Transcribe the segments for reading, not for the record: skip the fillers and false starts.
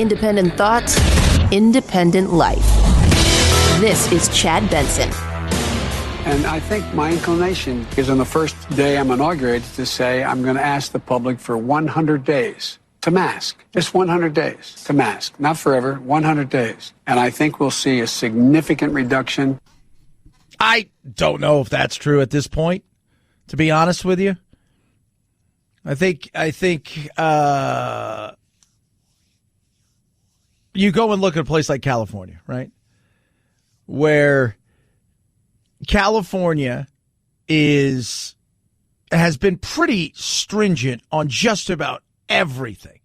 Independent thoughts, independent life. This is Chad Benson. And I think my inclination is on the first day I'm inaugurated to say I'm going to ask the public for 100 days to mask. Just 100 days to mask. Not forever, 100 days. And I think we'll see a significant reduction. I don't know if that's true at this point, to be honest with you. I think you go and look at a place like California, right? Where California has been pretty stringent on just about everything.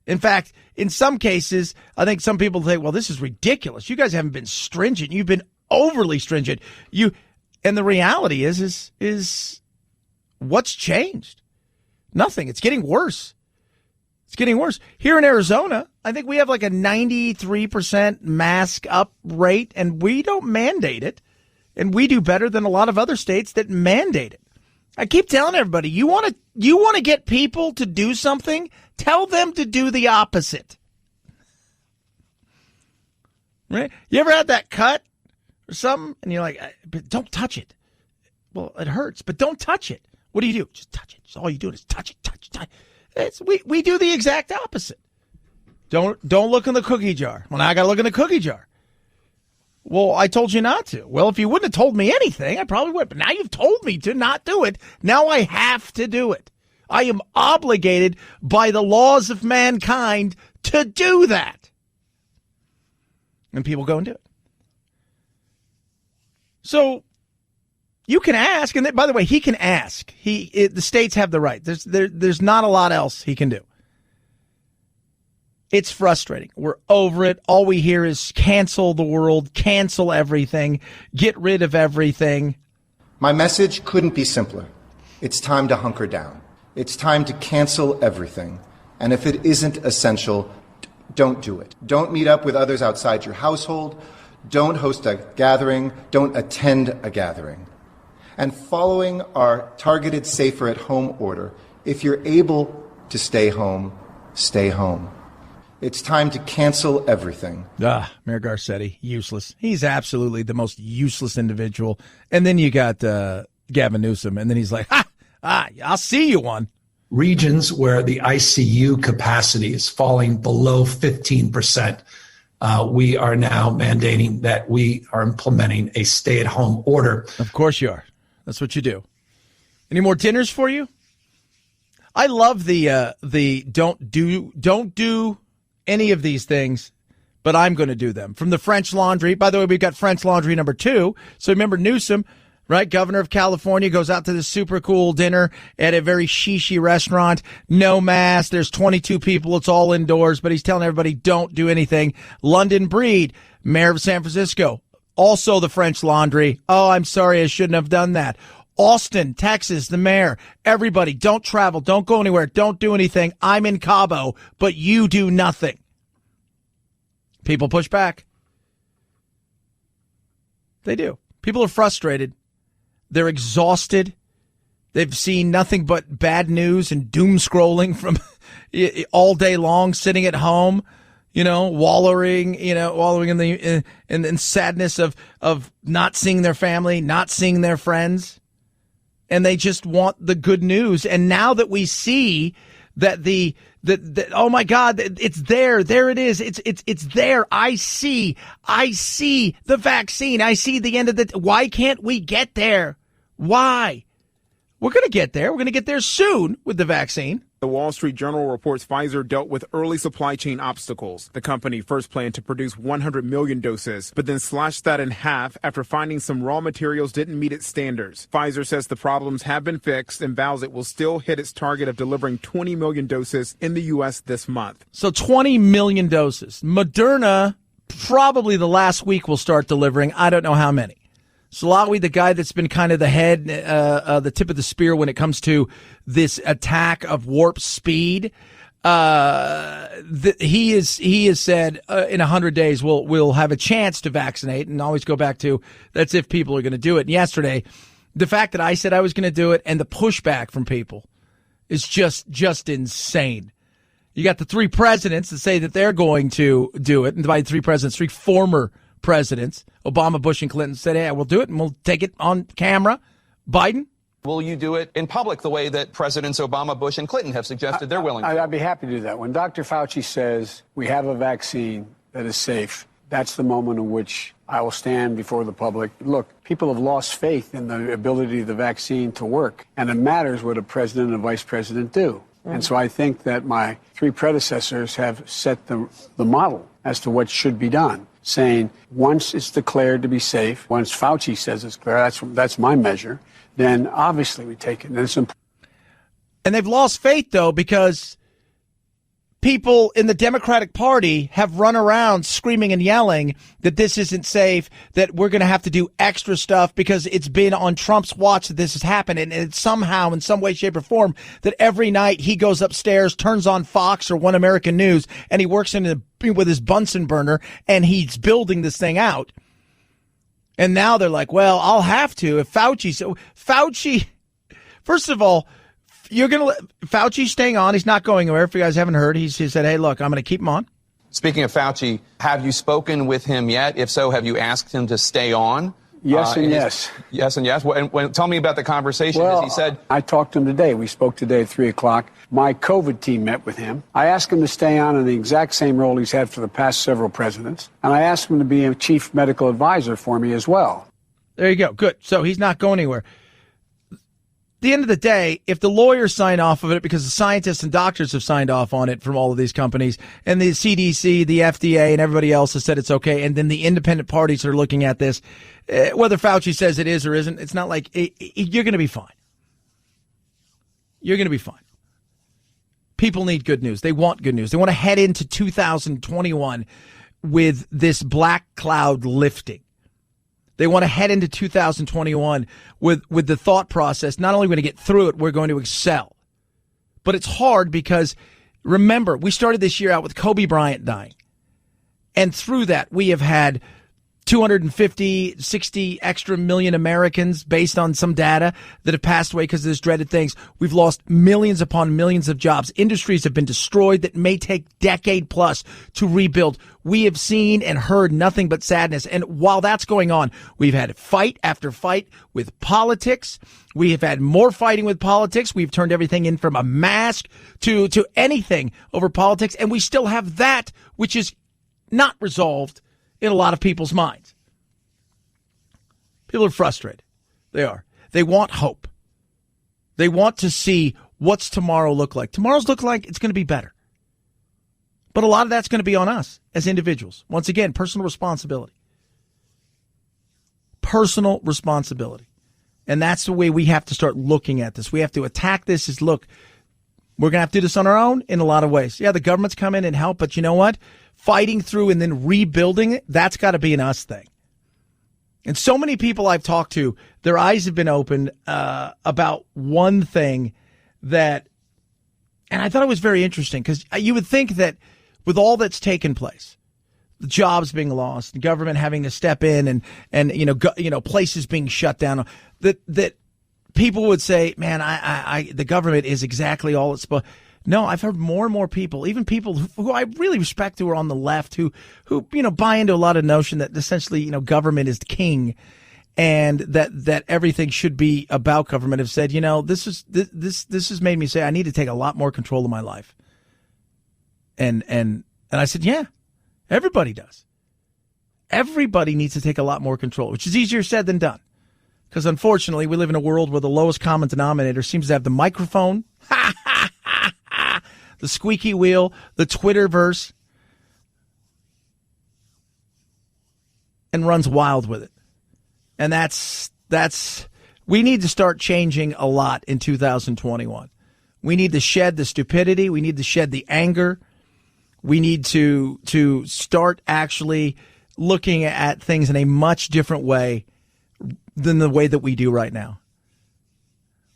In fact, in some cases, I think some people think, well, this is ridiculous. You guys haven't been stringent. You've been overly stringent. And the reality is what's changed? Nothing. It's getting worse. It's getting worse. Here in Arizona, I think we have like a 93% mask up rate, and we don't mandate it. And we do better than a lot of other states that mandate it. I keep telling everybody, you want to get people to do something, tell them to do the opposite. Right? You ever had that cut or something, and you're like, but don't touch it. Well, it hurts, but don't touch it. What do you do? Just touch it. Just all you do is touch it, touch. We do the exact opposite. Don't look in the cookie jar. Well, now I got to look in the cookie jar. Well, I told you not to. Well, if you wouldn't have told me anything, I probably would. But now you've told me to not do it. Now I have to do it. I am obligated by the laws of mankind to do that. And people go and do it. So you can ask, and by the way, he can ask. The states have the right. There's not a lot else he can do. It's frustrating. We're over it. All we hear is cancel the world, cancel everything, get rid of everything. My message couldn't be simpler. It's time to hunker down. It's time to cancel everything. And if it isn't essential, don't do it. Don't meet up with others outside your household. Don't host a gathering. Don't attend a gathering. And following our targeted safer at home order, if you're able to stay home, stay home. It's time to cancel everything. Mayor Garcetti, useless. He's absolutely the most useless individual. And then you got Gavin Newsom, and then he's like, I'll see you one. Regions where the ICU capacity is falling below 15%, we are now mandating that we are implementing a stay-at-home order. Of course you are. That's what you do. Any more dinners for you? I love the don't do any of these things, but I'm going to do them. From the French Laundry. By the way, we've got French Laundry number 2. So remember Newsom, right? Governor of California goes out to this super cool dinner at a very shishy restaurant. No mask. There's 22 people. It's all indoors, but he's telling everybody don't do anything. London Breed, mayor of San Francisco. Also the French Laundry. Oh, I'm sorry. I shouldn't have done that. Austin, Texas, the mayor, everybody, don't travel, don't go anywhere, don't do anything. I'm in Cabo, but you do nothing. People push back. They do. People are frustrated. They're exhausted. They've seen nothing but bad news and doom scrolling from all day long, sitting at home, wallowing in the sadness of not seeing their family, not seeing their friends. And they just want the good news. And now that we see that oh my God, it's there. There it is. It's there. I see the vaccine. I see the end of why can't we get there? Why? We're going to get there. We're going to get there soon with the vaccine. The Wall Street Journal reports Pfizer dealt with early supply chain obstacles. The company first planned to produce 100 million doses, but then slashed that in half after finding some raw materials didn't meet its standards. Pfizer says the problems have been fixed and vows it will still hit its target of delivering 20 million doses in the U.S. this month. So 20 million doses. Moderna, probably the last week will start delivering. I don't know how many. Slawi, the guy that's been kind of the head, the tip of the spear when it comes to this attack of warp speed, he has said in 100 days we'll have a chance to vaccinate, and always go back to that's if people are going to do it. And yesterday, the fact that I said I was going to do it and the pushback from people is just insane. You got the three presidents that say that they're going to do it. And by three presidents, three former presidents, Obama, Bush, and Clinton, said, hey, we'll do it and we'll take it on camera. Biden? Will you do it in public the way that Presidents Obama, Bush, and Clinton have suggested they're willing to? I'd be happy to do that. When Dr. Fauci says we have a vaccine that is safe, that's the moment in which I will stand before the public. Look, people have lost faith in the ability of the vaccine to work, and it matters what a president and a vice president do. And so I think that my three predecessors have set the model as to what should be done, saying once it's declared to be safe, once Fauci says it's clear, that's my measure, then obviously we take it. And it's important. And they've lost faith, though, because people in the Democratic Party have run around screaming and yelling that this isn't safe, that we're going to have to do extra stuff because it's been on Trump's watch that this has happened. And it's somehow, in some way, shape, or form, that every night he goes upstairs, turns on Fox or One American News, and he works with his Bunsen burner, and he's building this thing out. And now they're like, well, I'll have to. If Fauci, first of all, you're going to let Fauci staying on. He's not going anywhere. If you guys haven't heard, he said, hey, look, I'm going to keep him on. Speaking of Fauci, have you spoken with him yet? If so, have you asked him to stay on? Yes and yes. Yes and yes. Tell me about the conversation. Well, as he said, I talked to him today. We spoke today at 3 o'clock. My COVID team met with him. I asked him to stay on in the exact same role he's had for the past several presidents. And I asked him to be a chief medical advisor for me as well. There you go. Good. So he's not going anywhere. At the end of the day, if the lawyers sign off of it, because the scientists and doctors have signed off on it from all of these companies, and the CDC, the FDA, and everybody else has said it's okay, and then the independent parties are looking at this, whether Fauci says it is or isn't, it's not like you're going to be fine. You're going to be fine. People need good news. They want good news. They want to head into 2021 with this black cloud lifting. They want to head into 2021 with the thought process, not only are we going to get through it, we're going to excel. But it's hard because, remember, we started this year out with Kobe Bryant dying. And through that, we have had 250, 60 extra million Americans based on some data that have passed away because of this dreaded things. We've lost millions upon millions of jobs. Industries have been destroyed that may take decade plus to rebuild. We have seen and heard nothing but sadness. And while that's going on, we've had fight after fight with politics. We have had more fighting with politics. We've turned everything in from a mask to anything over politics. And we still have that, which is not resolved in a lot of people's minds. People are frustrated. They are. They want hope. They want to see what's tomorrow look like. Tomorrow's look like it's going to be better. But a lot of that's going to be on us as individuals. Once again, personal responsibility. Personal responsibility. And that's the way we have to start looking at this. We have to attack this as, look, we're going to have to do this on our own in a lot of ways. Yeah, the government's come in and help, but you know what? Fighting through and then rebuilding it, that's got to be an us thing. And so many people I've talked to, their eyes have been opened about one thing that, and I thought it was very interesting because you would think that with all that's taken place, the jobs being lost, the government having to step in and places being shut down, that people would say, man, the government is exactly all it's supposed. No, I've heard more and more people, even people who I really respect who are on the left, who buy into a lot of notion that essentially, government is the king and that everything should be about government, have said, this has made me say I need to take a lot more control of my life. And I said, yeah, everybody does. Everybody needs to take a lot more control, which is easier said than done. Because unfortunately, we live in a world where the lowest common denominator seems to have the microphone, the squeaky wheel, the Twitterverse, and runs wild with it. And that's we need to start changing a lot in 2021. We need to shed the stupidity. We need to shed the anger. We need to start actually looking at things in a much different way than the way that we do right now.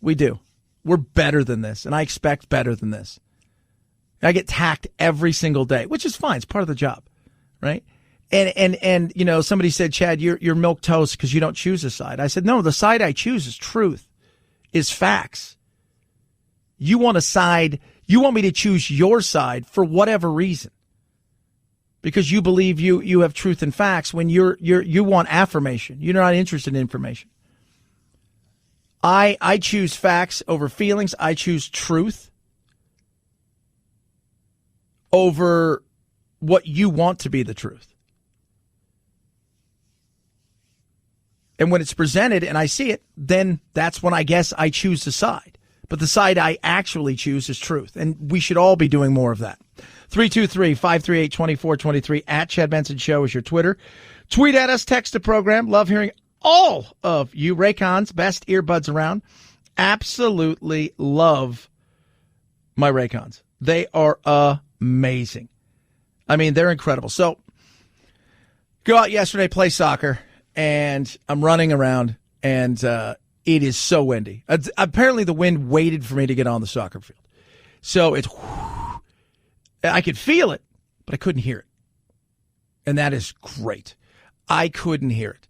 We do. We're better than this, and I expect better than this. I get attacked every single day, which is fine. It's part of the job, right? And somebody said, Chad, you're milquetoast because you don't choose a side. I said, no, the side I choose is truth, is facts. You want a side, You want me to choose your side for whatever reason, because you believe you have truth and facts when you want affirmation. You're not interested in information. I choose facts over feelings. I choose truth over what you want to be the truth. And when it's presented and I see it, then that's when I guess I choose the side. But the side I actually choose is truth. And we should all be doing more of that. 323-538-2423 at Chad Benson Show is your Twitter. Tweet at us, text the program. Love hearing all of you. Raycons, best earbuds around. Absolutely love my Raycons. They are amazing. I mean, they're incredible. So, go out yesterday, play soccer. And I'm running around, and it is so windy. Apparently, the wind waited for me to get on the soccer field. So I could feel it, but I couldn't hear it. And that is great. I couldn't hear it.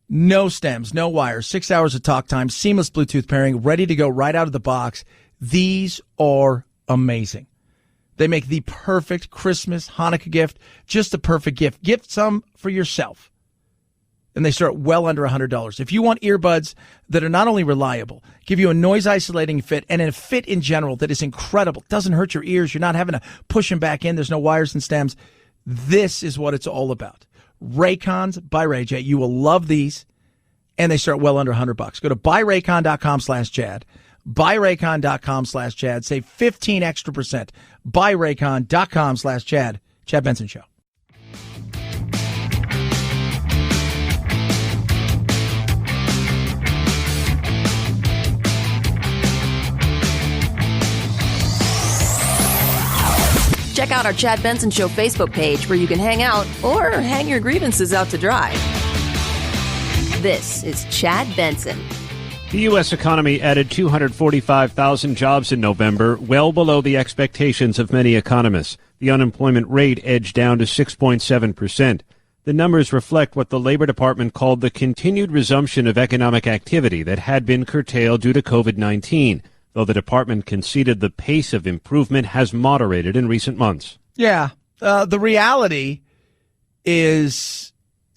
No stems, no wires, 6 hours of talk time, seamless Bluetooth pairing, ready to go right out of the box. These are amazing. They make the perfect Christmas, Hanukkah gift, just the perfect gift. Gift some for yourself. And they start well under $100. If you want earbuds that are not only reliable, give you a noise-isolating fit, and a fit in general that is incredible, doesn't hurt your ears, you're not having to push them back in, there's no wires and stems, this is what it's all about. Raycons by Ray J. You will love these, and they start well under $100. Go to buyraycon.com/Chad. Buyraycon.com/Chad. Save 15 extra %. Buyraycon.com/Chad. Chad Benson Show. Check out our Chad Benson Show Facebook page where you can hang out or hang your grievances out to dry. This is Chad Benson. The U.S. economy added 245,000 jobs in November, well below the expectations of many economists. The unemployment rate edged down to 6.7%. The numbers reflect what the Labor Department called the continued resumption of economic activity that had been curtailed due to COVID-19. Though the department conceded the pace of improvement has moderated in recent months. Yeah. The reality is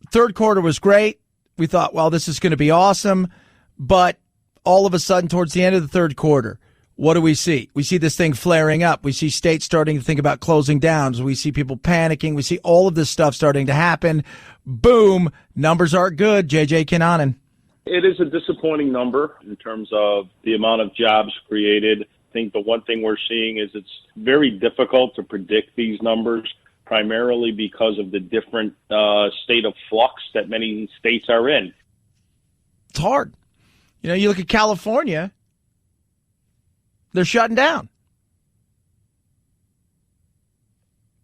third quarter was great. We thought, well, this is going to be awesome. But all of a sudden, towards the end of the third quarter, what do we see? We see this thing flaring up. We see states starting to think about closing down. We see people panicking. We see all of this stuff starting to happen. Boom. Numbers aren't good. JJ Kinanen. It is a disappointing number in terms of the amount of jobs created. I think the one thing we're seeing is it's very difficult to predict these numbers, primarily because of the different state of flux that many states are in. It's hard. You know, you look at California, they're shutting down.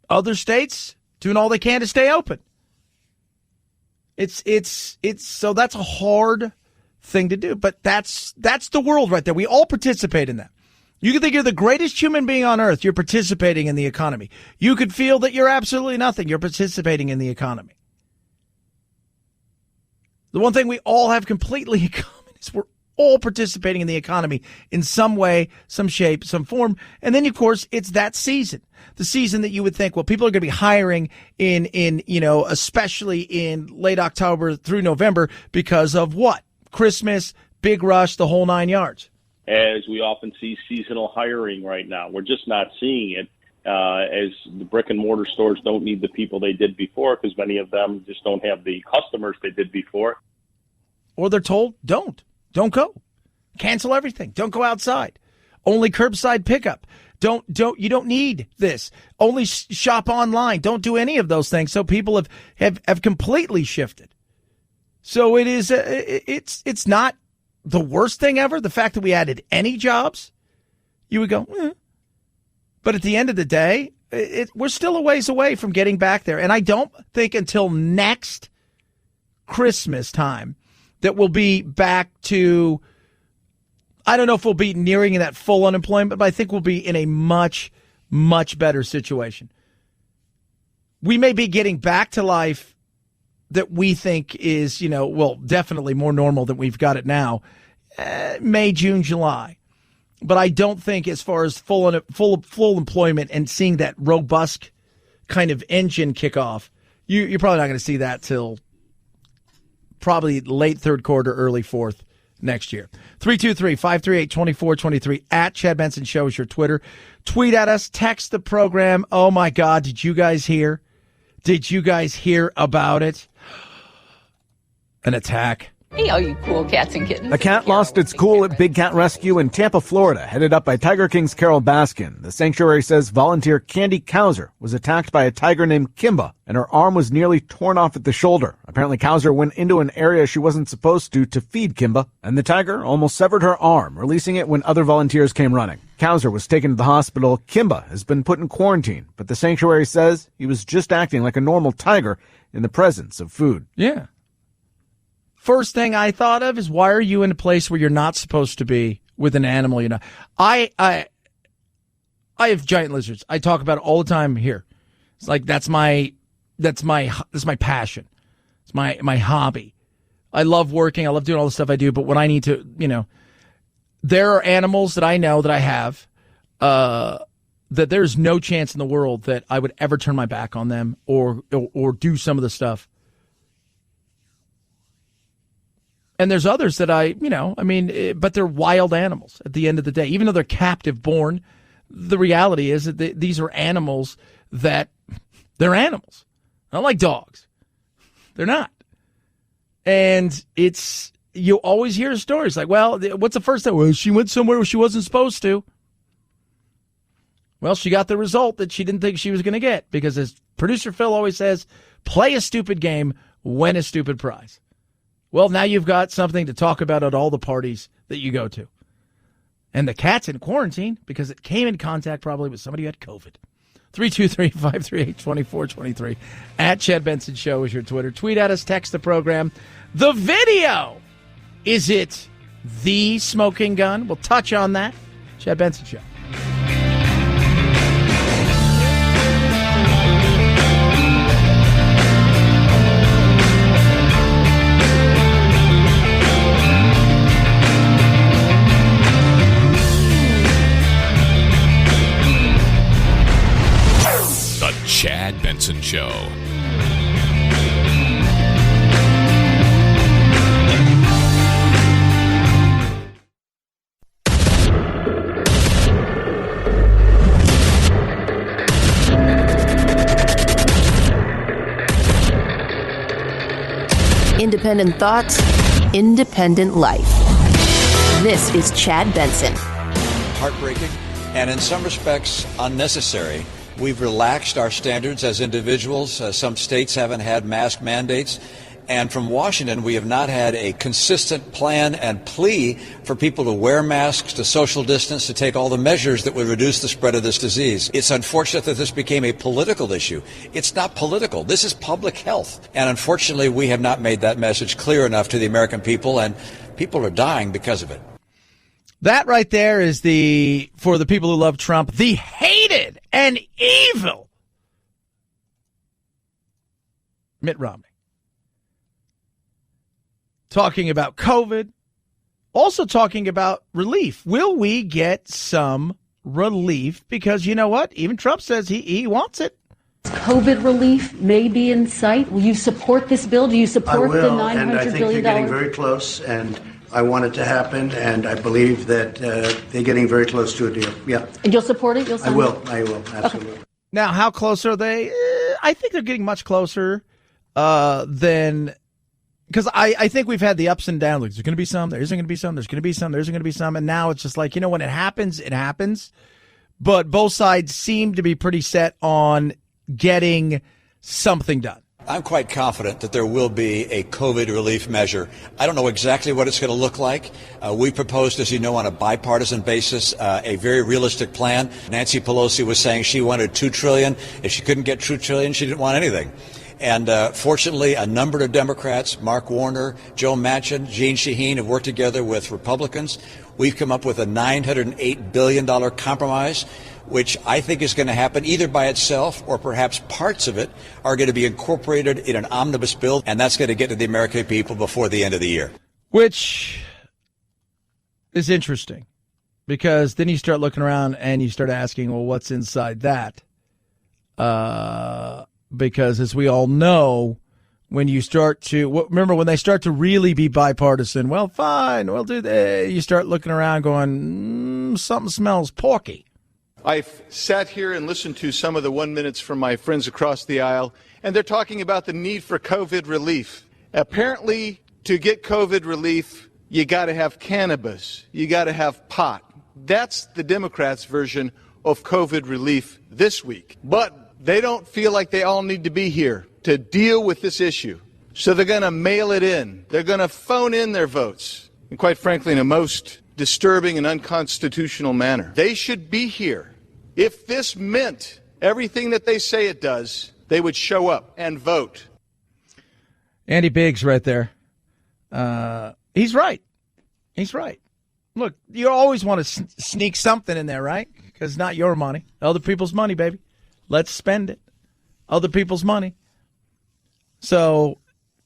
Other states doing all they can to stay open. It's so that's a hard thing to do, but that's the world right there. We all participate in that. You can think you're the greatest human being on earth. You're participating in the economy. You could feel that you're absolutely nothing. You're participating in the economy. The one thing we all have completely in common is we're all participating in the economy in some way, some shape, some form. And then, of course, it's that season, the season that you would think, well, people are going to be hiring in, especially in late October through November because of what? Christmas, big rush, the whole 9 yards. As we often see seasonal hiring right now, we're just not seeing it as the brick and mortar stores don't need the people they did before because many of them just don't have the customers they did before. Or they're told, don't go. Cancel everything. Don't go outside. Only curbside pickup. You don't need this. Only shop online. Don't do any of those things. So people have completely shifted. So it is, it's not the worst thing ever. The fact that we added any jobs, you would go, But at the end of the day, we're still a ways away from getting back there. And I don't think until next Christmas time that we'll be back to, I don't know if we'll be nearing that full unemployment, but I think we'll be in a much, much better situation. We may be getting back to life that we think is, definitely more normal than we've got it now, May, June, July. But I don't think as far as full employment and seeing that robust kind of engine kick off, you're probably not going to see that till probably late third quarter, early fourth next year. 323-538-2423 at Chad Benson Show is your Twitter. Tweet at us, text the program. Oh my God, did you guys hear? Did you guys hear about it? An attack. Hey, all you cool cats and kittens. A cat lost its cool at Big Cat Rescue in Tampa, Florida, headed up by Tiger King's Carol Baskin. The sanctuary says volunteer Candy Kauser was attacked by a tiger named Kimba, and her arm was nearly torn off at the shoulder. Apparently, Kauser went into an area she wasn't supposed to feed Kimba, and the tiger almost severed her arm, releasing it when other volunteers came running. Kauser was taken to the hospital. Kimba has been put in quarantine, but the sanctuary says he was just acting like a normal tiger in the presence of food. Yeah. First thing I thought of is, why are you in a place where you're not supposed to be with an animal? You know, I have giant lizards. I talk about it all the time here. It's like that's my passion. It's my hobby. I love working. I love doing all the stuff I do. But when I need to, there are animals that I know that I have that there's no chance in the world that I would ever turn my back on them or do some of the stuff. And there's others that but they're wild animals at the end of the day. Even though they're captive born, the reality is that these are animals they're animals. Not like dogs. They're not. And you always hear stories like, well, what's the first thing? Well, she went somewhere where she wasn't supposed to. Well, she got the result that she didn't think she was going to get, because as producer Phil always says, play a stupid game, win a stupid prize. Well, now you've got something to talk about at all the parties that you go to. And the cat's in quarantine because it came in contact probably with somebody who had COVID. 323-538-2423. At Chad Benson Show is your Twitter. Tweet at us, text the program. The video. Is it the smoking gun? We'll touch on that. Chad Benson Show. Chad Benson Show. Independent thoughts, independent life. This is Chad Benson. Heartbreaking and in some respects unnecessary. We've relaxed our standards as individuals. Some states haven't had mask mandates. And from Washington, we have not had a consistent plan and plea for people to wear masks, to social distance, to take all the measures that would reduce the spread of this disease. It's unfortunate that this became a political issue. It's not political. This is public health. And unfortunately, we have not made that message clear enough to the American people, and people are dying because of it. That right there is for the people who love Trump, the hated and evil Mitt Romney. Talking about COVID, also talking about relief. Will we get some relief? Because you know what? Even Trump says he wants it. COVID relief may be in sight. Will you support this bill? Do you support the $900 billion? And I think they're getting very close, and I want it to happen, and I believe that they're getting very close to a deal. Yeah. And you'll support it? I will, absolutely. Okay. Now, how close are they? I think they're getting much closer than... Because I think we've had the ups and downs. Like, there's going to be some, there isn't going to be some, there's going to be some, there isn't going to be some. And now it's just like, when it happens, it happens. But both sides seem to be pretty set on getting something done. I'm quite confident that there will be a COVID relief measure. I don't know exactly what it's going to look like. We proposed, as you know, on a bipartisan basis, a very realistic plan. Nancy Pelosi was saying she wanted $2 trillion. If she couldn't get $2 trillion, she didn't want anything. And fortunately, a number of Democrats, Mark Warner, Joe Manchin, Jeanne Shaheen, have worked together with Republicans. We've come up with a $908 billion compromise, which I think is going to happen either by itself or perhaps parts of it are going to be incorporated in an omnibus bill, and that's going to get to the American people before the end of the year. Which is interesting. Because then you start looking around and you start asking, well, what's inside that? Because as we all know, when you start to, remember when they start to really be bipartisan, well, fine, we'll do that. You start looking around going, something smells porky. I've sat here and listened to some of the 1 minutes from my friends across the aisle, and they're talking about the need for COVID relief. Apparently, to get COVID relief, you got to have cannabis. You got to have pot. That's the Democrats' version of COVID relief this week. But they don't feel like they all need to be here to deal with this issue. So they're going to mail it in. They're going to phone in their votes. And quite frankly, in a most disturbing and unconstitutional manner. They should be here. If this meant everything that they say it does, they would show up and vote. Andy Biggs right there. He's right. He's right. Look, you always want to sneak something in there, right? Because it's not your money. Other people's money, baby. Let's spend it. Other people's money. So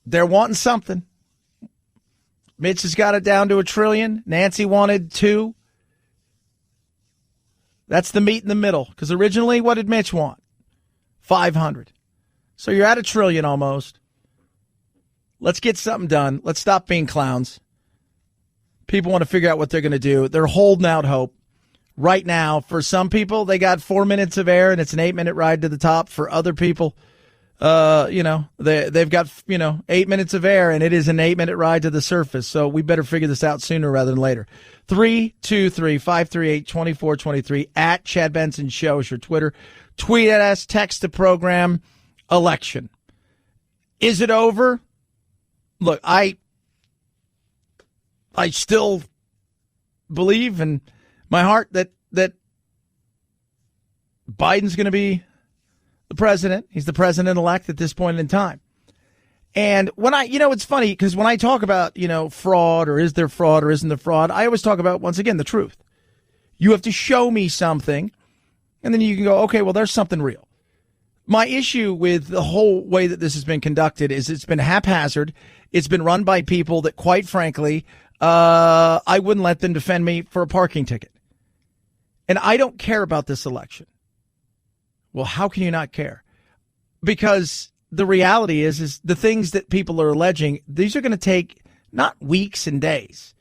they're wanting something. Mitch has got it down to $1 trillion. Nancy wanted $2 trillion. That's the meat in the middle. Because originally, what did Mitch want? 500. So you're at $1 trillion almost. Let's get something done. Let's stop being clowns. People want to figure out what they're going to do. They're holding out hope. Right now, for some people, they got 4 minutes of air, and it's an 8-minute ride to the top. For other people, they've got 8 minutes of air, and it is an 8-minute ride to the surface. So we better figure this out sooner rather than later. 323-538-2423 at Chad Benson Show is your Twitter. Tweet at us, text the program. Election. Is it over? Look, I still believe in my heart that Biden's going to be the president. He's the president-elect at this point in time. And when it's funny because when I talk about, fraud or is there fraud or isn't there fraud, I always talk about, once again, the truth. You have to show me something, and then you can go, okay, well, there's something real. My issue with the whole way that this has been conducted is it's been haphazard. It's been run by people that, quite frankly, I wouldn't let them defend me for a parking ticket. And I don't care about this election. Well, how can you not care? Because the reality is the things that people are alleging, these are going to take not weeks and days.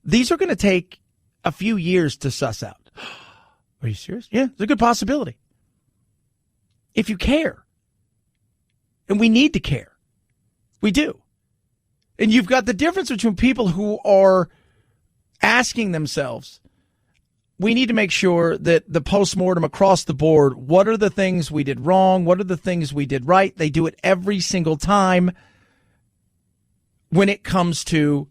These are going to take a few years to suss out. Are you serious? Yeah, it's a good possibility. If you care. And we need to care. We do. And you've got the difference between people who are asking themselves, we need to make sure that the postmortem across the board, what are the things we did wrong? What are the things we did right? They do it every single time when it comes to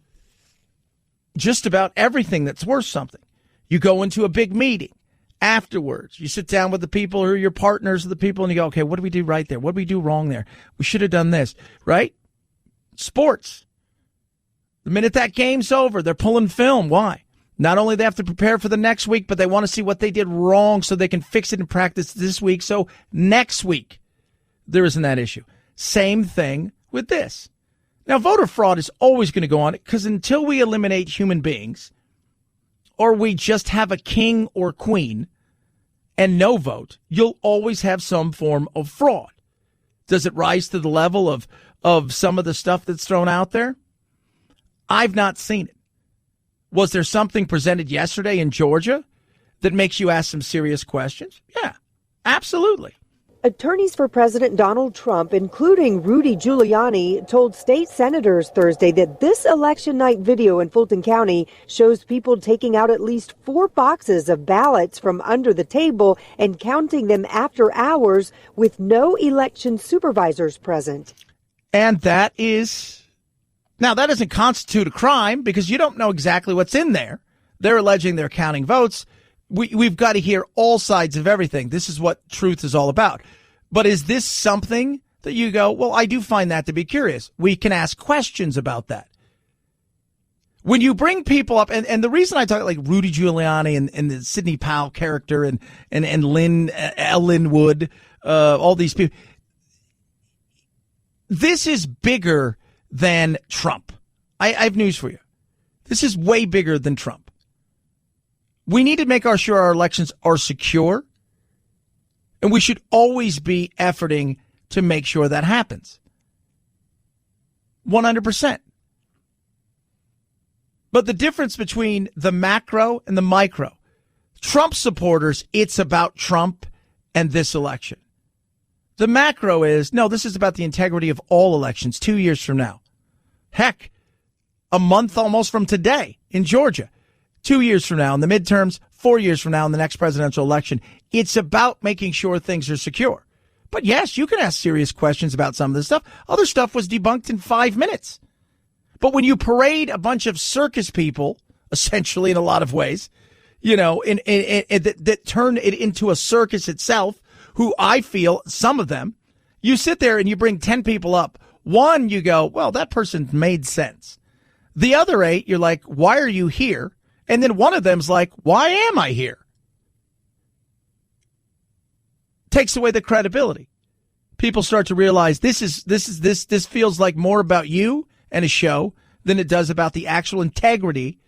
just about everything that's worth something. You go into a big meeting. Afterwards, you sit down with the people who are your partners of the people and you go, okay, what did we do right there? What did we do wrong there? We should have done this, right? Sports. The minute that game's over, they're pulling film. Why? Not only they have to prepare for the next week, but they want to see what they did wrong so they can fix it in practice this week. So next week, there isn't that issue. Same thing with this. Now, voter fraud is always going to go on because until we eliminate human beings or we just have a king or queen and no vote, you'll always have some form of fraud. Does it rise to the level of some of the stuff that's thrown out there? I've not seen it. Was there something presented yesterday in Georgia that makes you ask some serious questions? Yeah, absolutely. Attorneys for President Donald Trump, including Rudy Giuliani, told state senators Thursday that this election night video in Fulton County shows people taking out at least 4 boxes of ballots from under the table and counting them after hours with no election supervisors present. And that doesn't constitute a crime because you don't know exactly what's in there. They're alleging they're counting votes. We've got to hear all sides of everything. This is what truth is all about. But is this something that you go, well, I do find that to be curious. We can ask questions about that. When you bring people up, and the reason I talk like Rudy Giuliani and the Sidney Powell character and Ellen Wood, all these people, this is bigger than Trump. I have news for you. This is way bigger than Trump. We need to make sure our elections are secure, and we should always be efforting to make sure that happens. 100%. But the difference between the macro and the micro, Trump supporters, it's about Trump and this election. The macro is, no, this is about the integrity of all elections 2 years from now. Heck, a month almost from today in Georgia. 2 years from now in the midterms, 4 years from now in the next presidential election. It's about making sure things are secure. But yes, you can ask serious questions about some of this stuff. Other stuff was debunked in 5 minutes. But when you parade a bunch of circus people, essentially in a lot of ways, that turn it into a circus itself, who I feel, some of them, you sit there and you bring 10 people up. One, you go, well, that person made sense. The other 8, you're like, why are you here? And then one of them's like, why am I here? Takes away the credibility. People start to realize this feels like more about you and a show than it does about the actual integrity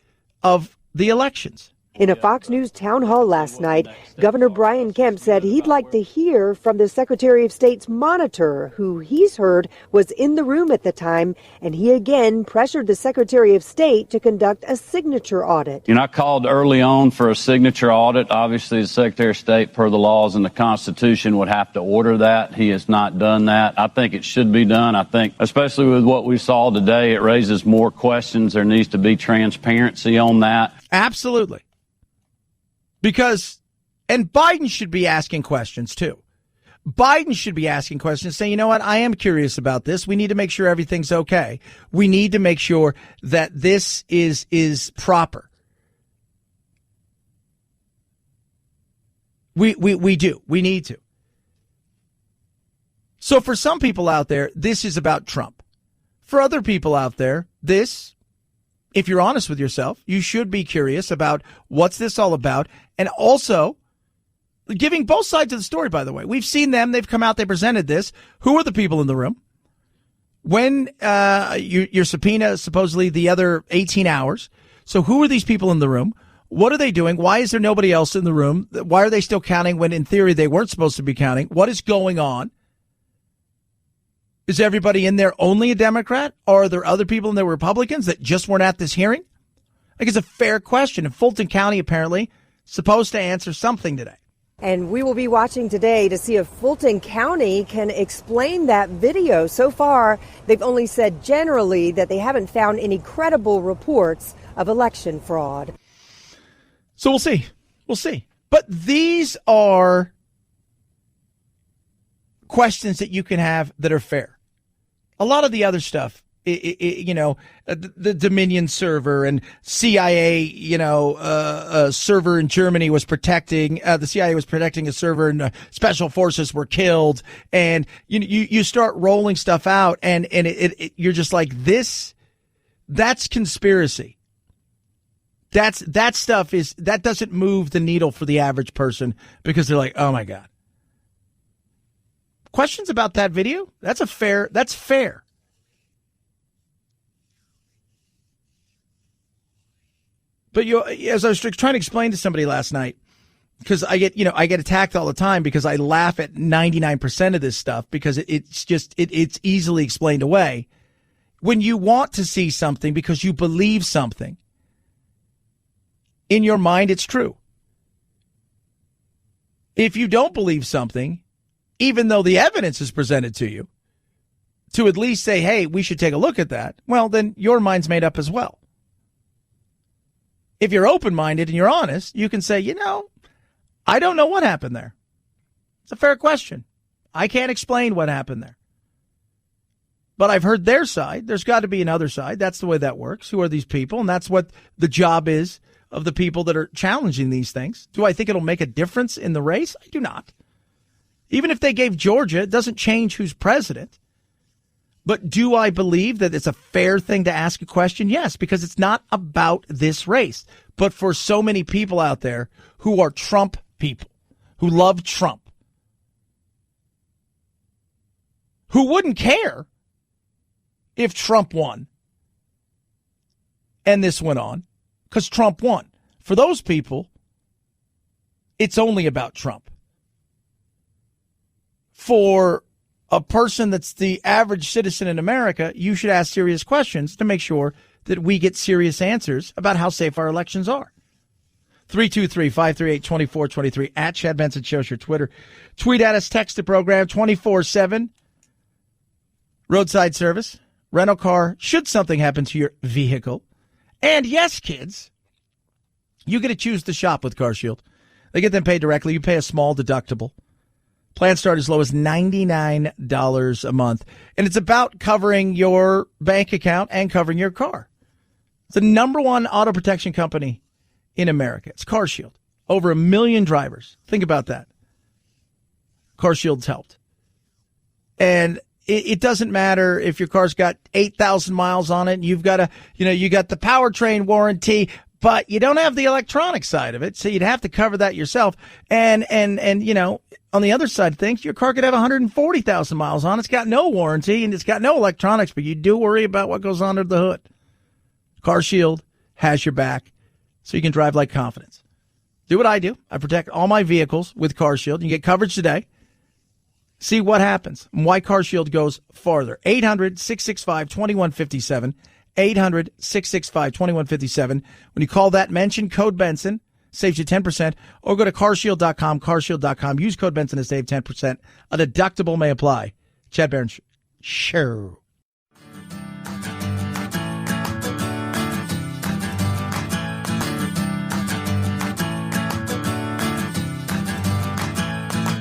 of the elections. In a Fox News town hall last night, Governor Brian Kemp said he'd like to hear from the Secretary of State's monitor, who he's heard was in the room at the time, and he again pressured the Secretary of State to conduct a signature audit. I called early on for a signature audit. Obviously, the Secretary of State, per the laws and the Constitution, would have to order that. He has not done that. I think it should be done. I think, especially with what we saw today, it raises more questions. There needs to be transparency on that. Absolutely. Because, and Biden should be asking questions too. Biden should be asking questions, saying, you know what, I am curious about this. We need to make sure everything's okay. We need to make sure that this is proper. We do. We need to. So for some people out there, this is about Trump. For other people out there, this, if you're honest with yourself, you should be curious about what's this all about. And also giving both sides of the story, by the way. We've seen them. They've come out. They presented this. Who are the people in the room? When your subpoena, supposedly the other 18 hours. So who are these people in the room? What are they doing? Why is there nobody else in the room? Why are they still counting when in theory they weren't supposed to be counting? What is going on? Is everybody in there only a Democrat? Or are there other people in there Republicans that just weren't at this hearing? I think it's a fair question. And Fulton County apparently supposed to answer something today. And we will be watching today to see if Fulton County can explain that video. So far, they've only said generally that they haven't found any credible reports of election fraud. So we'll see. We'll see. But these are questions that you can have that are fair. A lot of the other stuff, the Dominion server and CIA, server in Germany was protecting, the CIA was protecting a server and special forces were killed. And you start rolling stuff out and you're just like, that's conspiracy. That stuff that doesn't move the needle for the average person because they're like, oh my God. Questions about that video? That's fair. But as I was trying to explain to somebody last night, because I get attacked all the time because I laugh at 99% of this stuff because it's easily explained away. When you want to see something because you believe something, in your mind it's true. If you don't believe something, even though the evidence is presented to you, to at least say, hey, we should take a look at that, well, then your mind's made up as well. If you're open-minded and you're honest, you can say, I don't know what happened there. It's a fair question. I can't explain what happened there. But I've heard their side. There's got to be another side. That's the way that works. Who are these people? And that's what the job is of the people that are challenging these things. Do I think it'll make a difference in the race? I do not. Even if they gave Georgia, it doesn't change who's president. But do I believe that it's a fair thing to ask a question? Yes, because it's not about this race. But for so many people out there who are Trump people, who love Trump, who wouldn't care if Trump won and this went on, because Trump won. For those people, it's only about Trump. For a person that's the average citizen in America, you should ask serious questions to make sure that we get serious answers about how safe our elections are. 323-538-2423 at Chad Benson Show's your Twitter. Tweet at us, text the program 24/7. Roadside service, rental car, should something happen to your vehicle. And yes, kids, you get to choose to shop with CarShield. They get them paid directly. You pay a small deductible. Plans start as low as $99 a month. And it's about covering your bank account and covering your car. It's the number one auto protection company in America. It's CarShield. Over 1 million drivers. Think about that. CarShield's helped. And it doesn't matter if your car's got 8,000 miles on it and you've got you got the powertrain warranty, but you don't have the electronic side of it. So you'd have to cover that yourself. And on the other side of things, your car could have 140,000 miles on it. It's got no warranty and it's got no electronics, but you do worry about what goes under the hood. CarShield has your back so you can drive like confidence. Do what I do. I protect all my vehicles with CarShield. You get coverage today. See what happens and why CarShield goes farther. 800-665-2157. 800-665-2157. When you call that, mention code Benson. Saves you 10%. Or go to carshield.com, carshield.com. Use code Benson to save 10%. A deductible may apply. Chad Barron Show.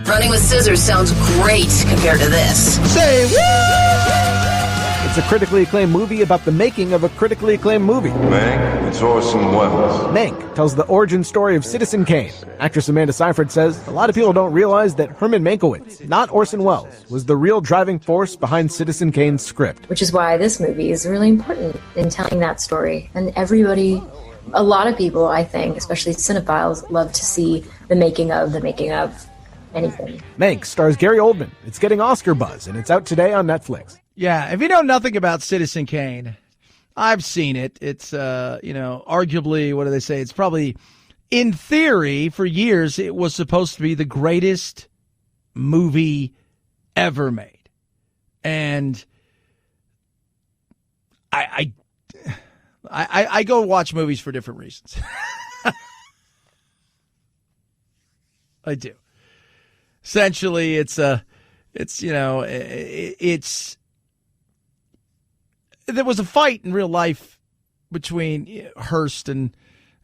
Running with Scissors sounds great compared to this. Say what? It's a critically acclaimed movie about the making of a critically acclaimed movie. Mank, it's Orson Welles. Mank tells the origin story of Citizen Kane. Actress Amanda Seyfried says a lot of people don't realize that Herman Mankiewicz, not Orson Welles, was the real driving force behind Citizen Kane's script. Which is why this movie is really important in telling that story. And everybody, a lot of people, I think, especially cinephiles, love to see the making of anything. Mank stars Gary Oldman. It's getting Oscar buzz, and it's out today on Netflix. Yeah, if you know nothing about Citizen Kane, I've seen it. It's, arguably, what do they say? It's probably, in theory, for years, it was supposed to be the greatest movie ever made. And I go watch movies for different reasons. I do. Essentially, there was a fight in real life between Hearst and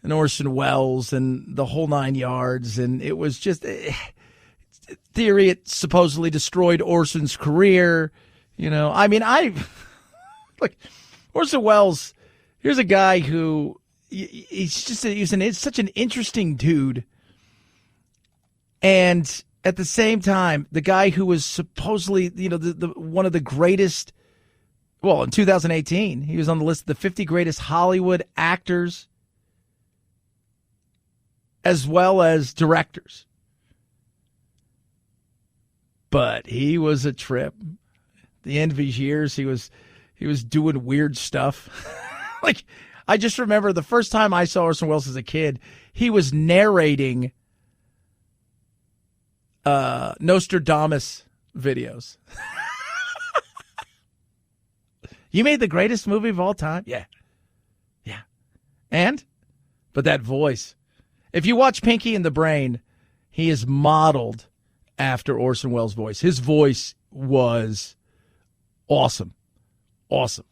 Orson Welles and the whole 9 yards, and it was just theory. It supposedly destroyed Orson's career. Look, Orson Welles. Here's a guy who he's such an interesting dude, and at the same time, the guy who was supposedly, the one of the greatest, well, in 2018, he was on the list of the 50 greatest Hollywood actors as well as directors. But he was a trip. At the end of his years, he was doing weird stuff. Like, I just remember the first time I saw Orson Welles as a kid, he was narrating Nostradamus videos. You made the greatest movie of all time? Yeah. But that voice. If you watch Pinky and the Brain, he is modeled after Orson Welles' voice. His voice was awesome. It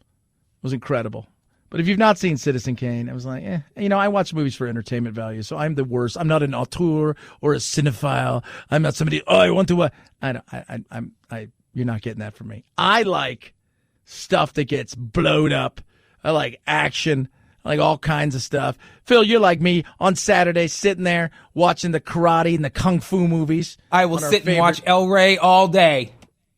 was incredible. But if you've not seen Citizen Kane, I was like, I watch movies for entertainment value, so I'm the worst. I'm not an auteur or a cinephile. I'm not somebody, I want to, you're not getting that from me. I like stuff that gets blowed up. I like action. I like all kinds of stuff. Phil, you're like me on Saturday sitting there watching the karate and the kung fu movies. I will sit and watch El Rey all day.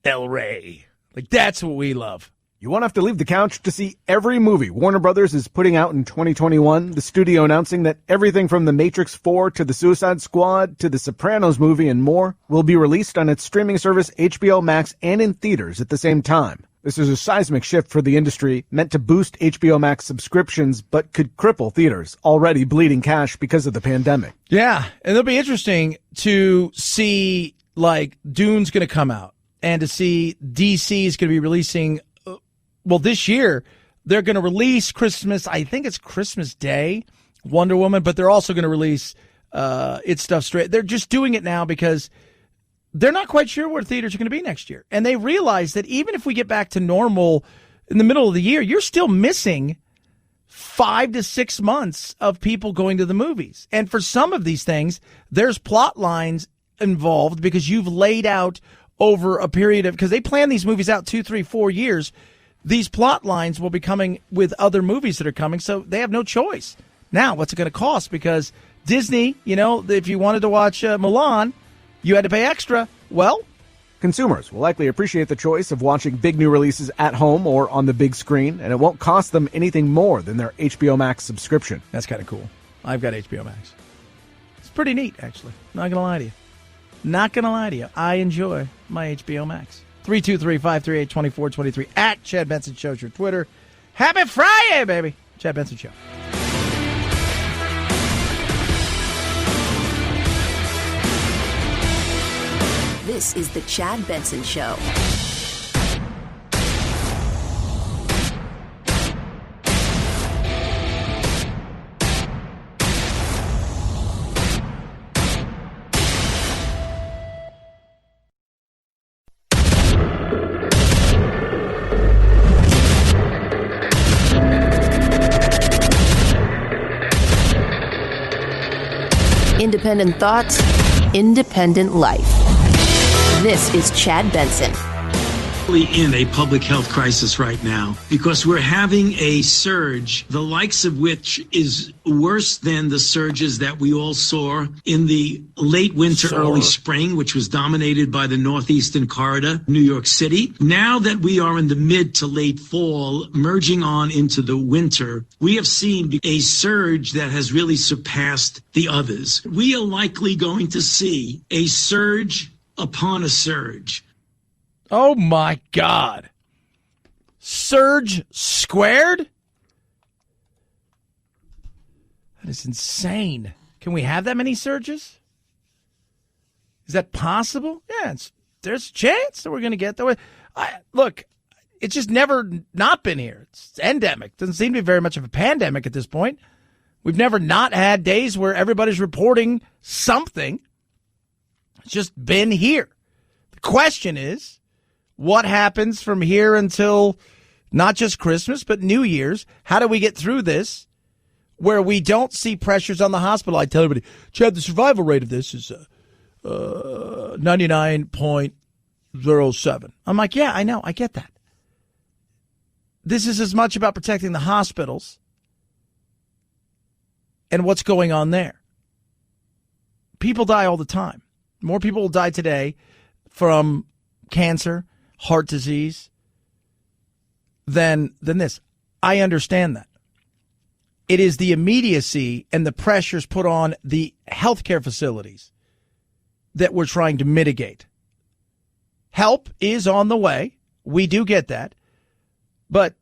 El Rey. Like, that's what we love. You won't have to leave the couch to see every movie Warner Brothers is putting out in 2021. The studio announcing that everything from The Matrix 4 to The Suicide Squad to The Sopranos movie and more will be released on its streaming service HBO Max and in theaters at the same time. This is a seismic shift for the industry, meant to boost HBO Max subscriptions, but could cripple theaters already bleeding cash because of the pandemic. Yeah, and it'll be interesting to see, like, Dune's going to come out and to see DC is going to be releasing, this year, they're going to release Christmas, I think it's Christmas Day, Wonder Woman, but they're also going to release its stuff straight. They're just doing it now because they're not quite sure where theaters are going to be next year. And they realize that even if we get back to normal in the middle of the year, you're still missing 5 to 6 months of people going to the movies. And for some of these things, there's plot lines involved because you've laid out over a period of, because they plan these movies out 2, 3, 4 years. These plot lines will be coming with other movies that are coming, so they have no choice. Now, what's it going to cost? Because Disney, if you wanted to watch Mulan, you had to pay extra. Well, consumers will likely appreciate the choice of watching big new releases at home or on the big screen, and it won't cost them anything more than their HBO Max subscription. That's kind of cool. I've got HBO Max. It's pretty neat, actually. Not going to lie to you. Not going to lie to you. I enjoy my HBO Max. 323-538-2423 at Chad Benson Show's your Twitter. Happy Friday, baby. Chad Benson Show. This is the Chad Benson Show. Independent thoughts, independent life. This is Chad Benson. In a public health crisis right now because we're having a surge, the likes of which is worse than the surges that we all saw in the late winter, early spring, which was dominated by the northeastern corridor, New York City. Now that we are in the mid to late fall, merging on into the winter, we have seen a surge that has really surpassed the others. We are likely going to see a surge upon a surge. Oh, my God. Surge squared? That is insane. Can we have that many surges? Is that possible? Yeah, there's a chance that we're going to get there. Look, it's just never not been here. It's endemic. Doesn't seem to be very much of a pandemic at this point. We've never not had days where everybody's reporting something. It's just been here. The question is, what happens from here until not just Christmas, but New Year's? How do we get through this where we don't see pressures on the hospital? I tell everybody, Chad, the survival rate of this is 99.07. I'm like, yeah, I know. I get that. This is as much about protecting the hospitals and what's going on there. People die all the time. More people will die today from cancer, heart disease, than this. I understand that. It is the immediacy and the pressures put on the healthcare facilities that we're trying to mitigate. Help is on the way. We do get that. But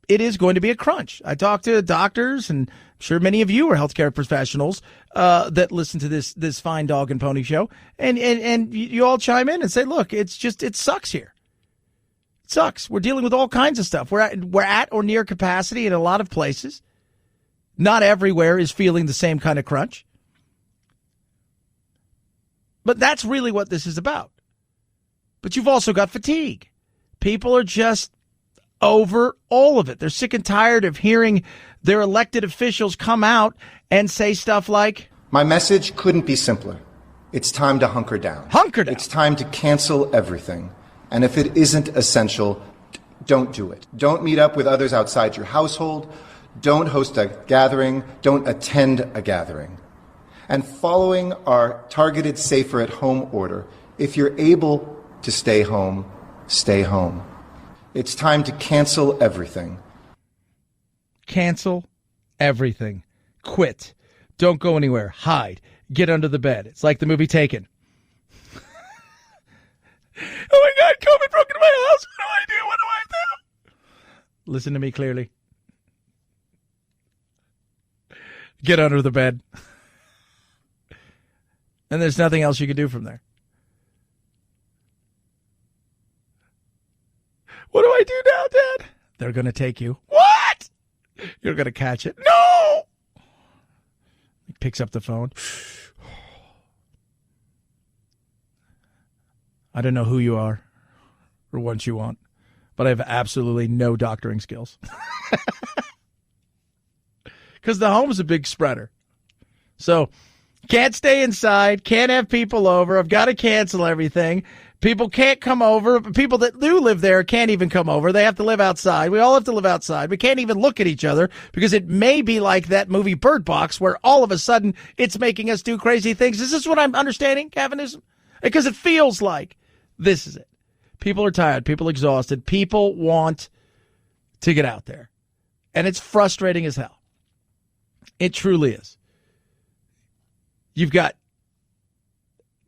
it is going to be a crunch. I talk to doctors, and I'm sure many of you are healthcare professionals that listen to this fine dog and pony show, and you all chime in and say, look, it sucks here. It sucks. We're dealing with all kinds of stuff. We're at or near capacity in a lot of places. Not everywhere is feeling the same kind of crunch. But that's really what this is about. But you've also got fatigue. People are just over all of it. They're sick and tired of hearing their elected officials come out and say stuff like, my message couldn't be simpler. It's time to hunker down. Hunker down. It's time to cancel everything. And if it isn't essential, don't do it. Don't meet up with others outside your household. Don't host a gathering. Don't attend a gathering. And following our targeted safer at home order, if you're able to stay home, stay home. It's time to cancel everything. Cancel everything. Quit. Don't go anywhere. Hide. Get under the bed. It's like the movie Taken. Oh my God, COVID broke into my house. What do I do? What do I do? Listen to me clearly. Get under the bed. And there's nothing else you can do from there. What do I do now, Dad? They're going to take you. What? You're going to catch it. No! He picks up the phone. I don't know who you are or what you want, but I have absolutely no doctoring skills. Because the home is a big spreader. So, can't stay inside, can't have people over. I've got to cancel everything. People can't come over. People that do live there can't even come over. They have to live outside. We all have to live outside. We can't even look at each other because it may be like that movie Bird Box where all of a sudden it's making us do crazy things. Is this what I'm understanding, Calvinism? Because it feels like this is it. People are tired. People are exhausted. People want to get out there. And it's frustrating as hell. It truly is. You've got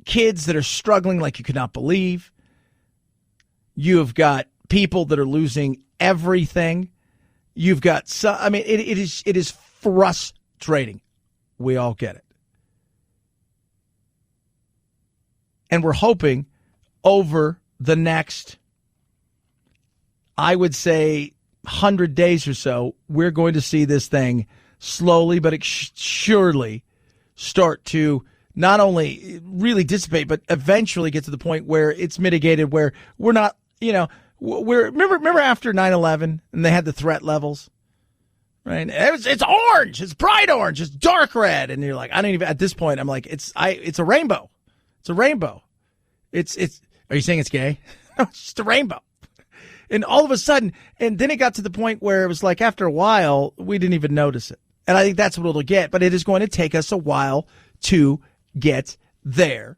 kids that are struggling like you cannot believe. You've got people that are losing everything. You've got it is frustrating. We all get it. And we're hoping over the next, I would say, 100 days or so, we're going to see this thing slowly but surely start to not only really dissipate, but eventually get to the point where it's mitigated, where we're not, remember after 9/11 and they had the threat levels, right? It's orange, it's bright orange, it's dark red. And you're like, I don't even, at this point, I'm like, it's a rainbow. It's a rainbow. Are you saying it's gay? No, it's just a rainbow. And all of a sudden, and then it got to the point where it was like after a while, we didn't even notice it. And I think that's what it'll get. But it is going to take us a while to get there.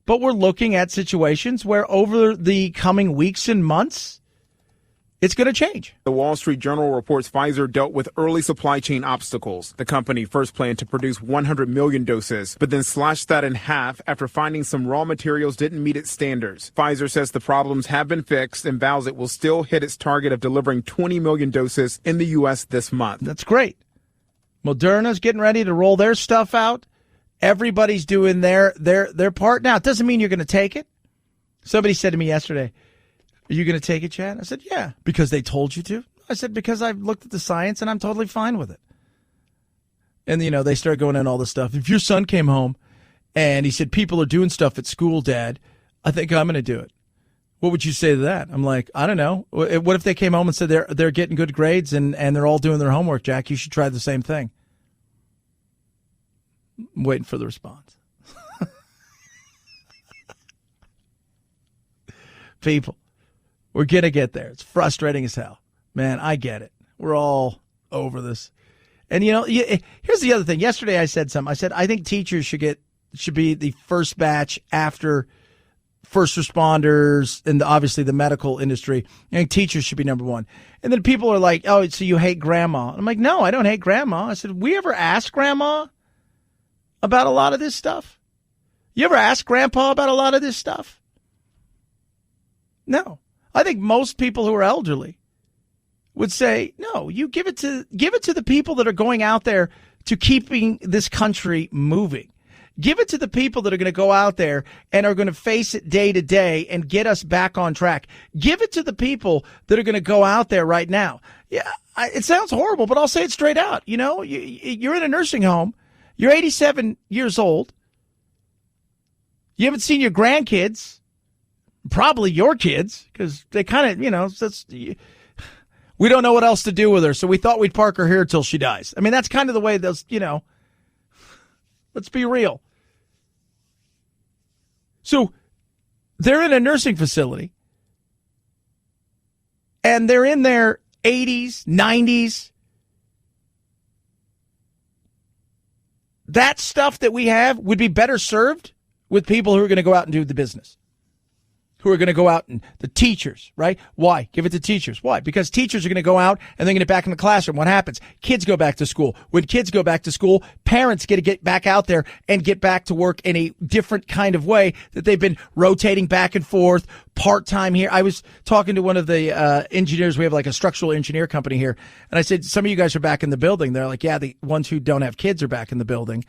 But we're looking at situations where over the coming weeks and months, it's going to change. The Wall Street Journal reports Pfizer dealt with early supply chain obstacles. The company first planned to produce 100 million doses, but then slashed that in half after finding some raw materials didn't meet its standards. Pfizer says the problems have been fixed and vows it will still hit its target of delivering 20 million doses in the U.S. this month. That's great. Moderna's getting ready to roll their stuff out. Everybody's doing their part. Now, it doesn't mean you're going to take it. Somebody said to me yesterday, are you going to take it, Chad? I said, yeah. Because they told you to? I said, because I've looked at the science and I'm totally fine with it. And, they start going in all this stuff. If your son came home and he said, people are doing stuff at school, Dad, I think I'm going to do it. What would you say to that? I'm like, I don't know. What if they came home and said they're getting good grades and they're all doing their homework, Jack? You should try the same thing. I'm waiting for the response. People. We're going to get there. It's frustrating as hell. Man, I get it. We're all over this. And, here's the other thing. Yesterday I said something. I said, I think teachers should be the first batch after first responders and obviously the medical industry. I think teachers should be number one. And then people are like, oh, so you hate grandma. I'm like, no, I don't hate grandma. I said, we ever ask grandma about a lot of this stuff? You ever ask grandpa about a lot of this stuff? No. I think most people who are elderly would say, no, you give it to the people that are going out there to keeping this country moving. Give it to the people that are going to go out there and are going to face it day to day and get us back on track. Give it to the people that are going to go out there right now. Yeah, it sounds horrible, but I'll say it straight out. You're in a nursing home. You're 87 years old. You haven't seen your grandkids. Probably your kids, because they kind of, we don't know what else to do with her, so we thought we'd park her here till she dies. I mean, that's kind of the way those, let's be real. So they're in a nursing facility, and they're in their 80s, 90s. That stuff that we have would be better served with people who are going to go out and do the business. who are going to go out, and the teachers, right? Why? Give it to teachers. Why? Because teachers are going to go out and they're going to get back in the classroom. What happens? Kids go back to school. When kids go back to school, parents get to get back out there and get back to work in a different kind of way that they've been rotating back and forth, part-time here. I was talking to one of the engineers. We have like a structural engineer company here. And I said, some of you guys are back in the building. They're like, yeah, the ones who don't have kids are back in the building.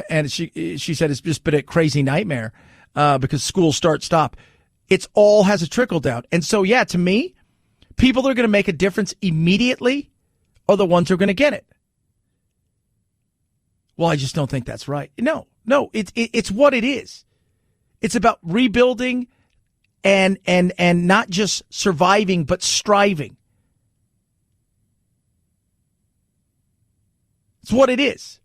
And she said it's just been a crazy nightmare because school stop. It's all has a trickle down. And so, yeah, to me, people that are going to make a difference immediately are the ones who are going to get it. Well, I just don't think that's right. No, it's what it is. It's about rebuilding and not just surviving, but striving. It's what it is.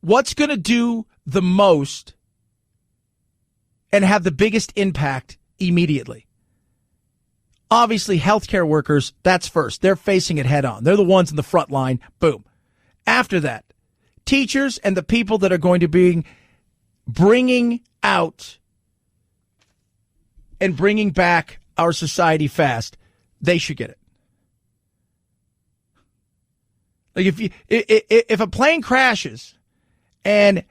What's going to do the most and have the biggest impact immediately? Obviously, healthcare workers, that's first. They're facing it head on. They're the ones in the front line. Boom. After that, teachers and the people that are going to be bringing out and bringing back our society fast, they should get it. Like if a plane crashes and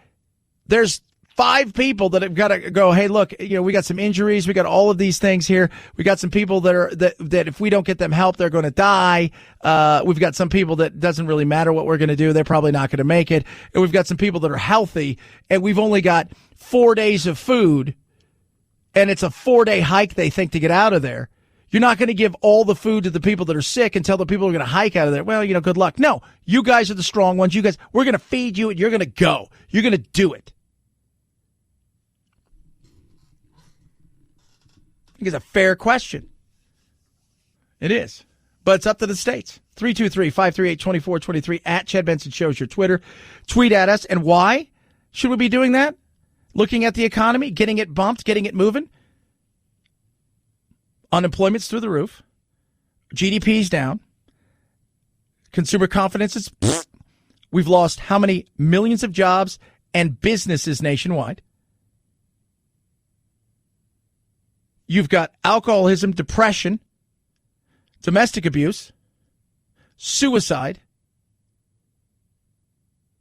there's 5 people that have got to go, hey, look, we got some injuries. We got all of these things here. We got some people that if we don't get them help, they're going to die. We've got some people that doesn't really matter what we're going to do. They're probably not going to make it. And we've got some people that are healthy, and we've only got 4 days of food, and it's a 4-day hike they think to get out of there. You're not going to give all the food to the people that are sick and tell the people who are going to hike out of there, well, good luck. No, you guys are the strong ones. You guys, we're going to feed you, and you're going to go. You're going to do it. I think it's a fair question. It is. But it's up to the states. 323-538-2423 at Chad Benson Show's your Twitter. Tweet at us. And why should we be doing that? Looking at the economy, getting it bumped, getting it moving. Unemployment's through the roof. GDP's down. Consumer confidence is... We've lost how many millions of jobs and businesses nationwide? You've got alcoholism, depression, domestic abuse, suicide.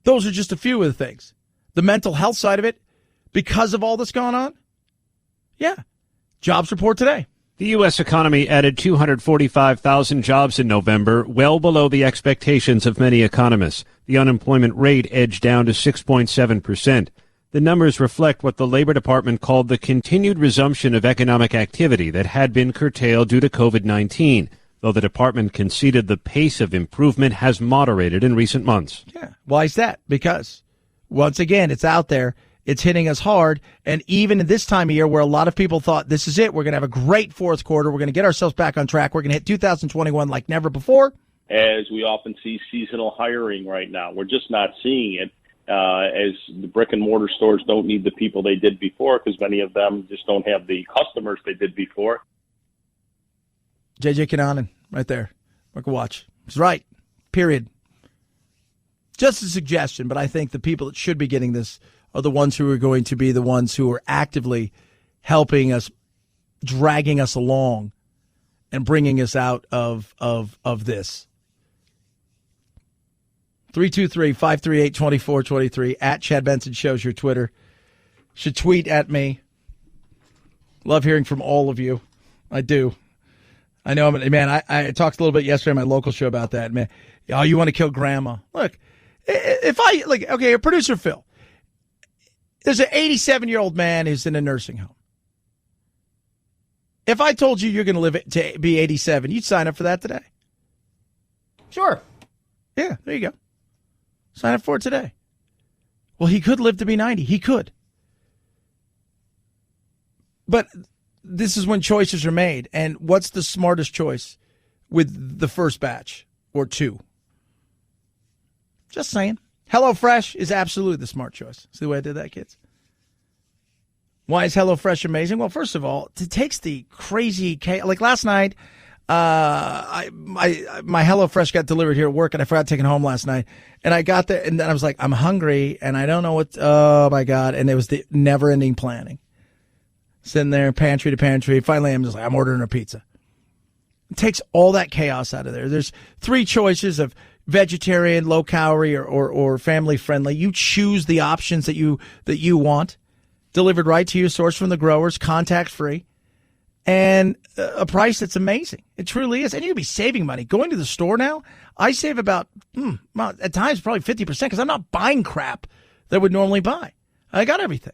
Those are just a few of the things. The mental health side of it, because of all that's going on. Yeah. Jobs report today. The U.S. economy added 245,000 jobs in November, well below the expectations of many economists. The unemployment rate edged down to 6.7%. The numbers reflect what the Labor Department called the continued resumption of economic activity that had been curtailed due to COVID-19, though the department conceded the pace of improvement has moderated in recent months. Yeah. Why is that? Because, once again, it's out there. It's hitting us hard. And even at this time of year where a lot of people thought this is it, we're going to have a great fourth quarter. We're going to get ourselves back on track. We're going to hit 2021 like never before. As we often see seasonal hiring right now, we're just not seeing it. As the brick and mortar stores don't need the people they did before because many of them just don't have the customers they did before. JJ Kananen, right there. Mark a watch. He's right. Period. Just a suggestion, but I think the people that should be getting this are the ones who are going to be the ones who are actively helping us, dragging us along, and bringing us out of this. 323-538-2423 at Chad Benson Show's your Twitter. Should tweet at me. Love hearing from all of you. I do. I know, man, I talked a little bit yesterday on my local show about that, man. Oh, you want to kill grandma. Look, okay, producer Phil, there's an 87-year-old man who's in a nursing home. If I told you you're going to live to be 87, you'd sign up for that today. Sure. Yeah, there you go. Sign up for it today. Well, he could live to be 90. He could. But this is when choices are made. And what's the smartest choice with the first batch or two? Just saying. HelloFresh is absolutely the smart choice. See the way I did that, kids? Why is HelloFresh amazing? Well, first of all, it takes the crazy, like last night, my HelloFresh got delivered here at work, and I forgot to take it home last night. And I got there, and then I was like, I'm hungry, and I don't know what. Oh my God! And it was the never-ending planning. Sitting there, pantry to pantry. Finally, I'm just like, I'm ordering a pizza. It takes all that chaos out of there. There's 3 choices of vegetarian, low calorie, or family friendly. You choose the options that you want, delivered right to you, sourced from the growers, contact free, and a price that's amazing. It truly is. And you'll be saving money. Going to the store now, I save about, at times, probably 50% because I'm not buying crap that I would normally buy. I got everything.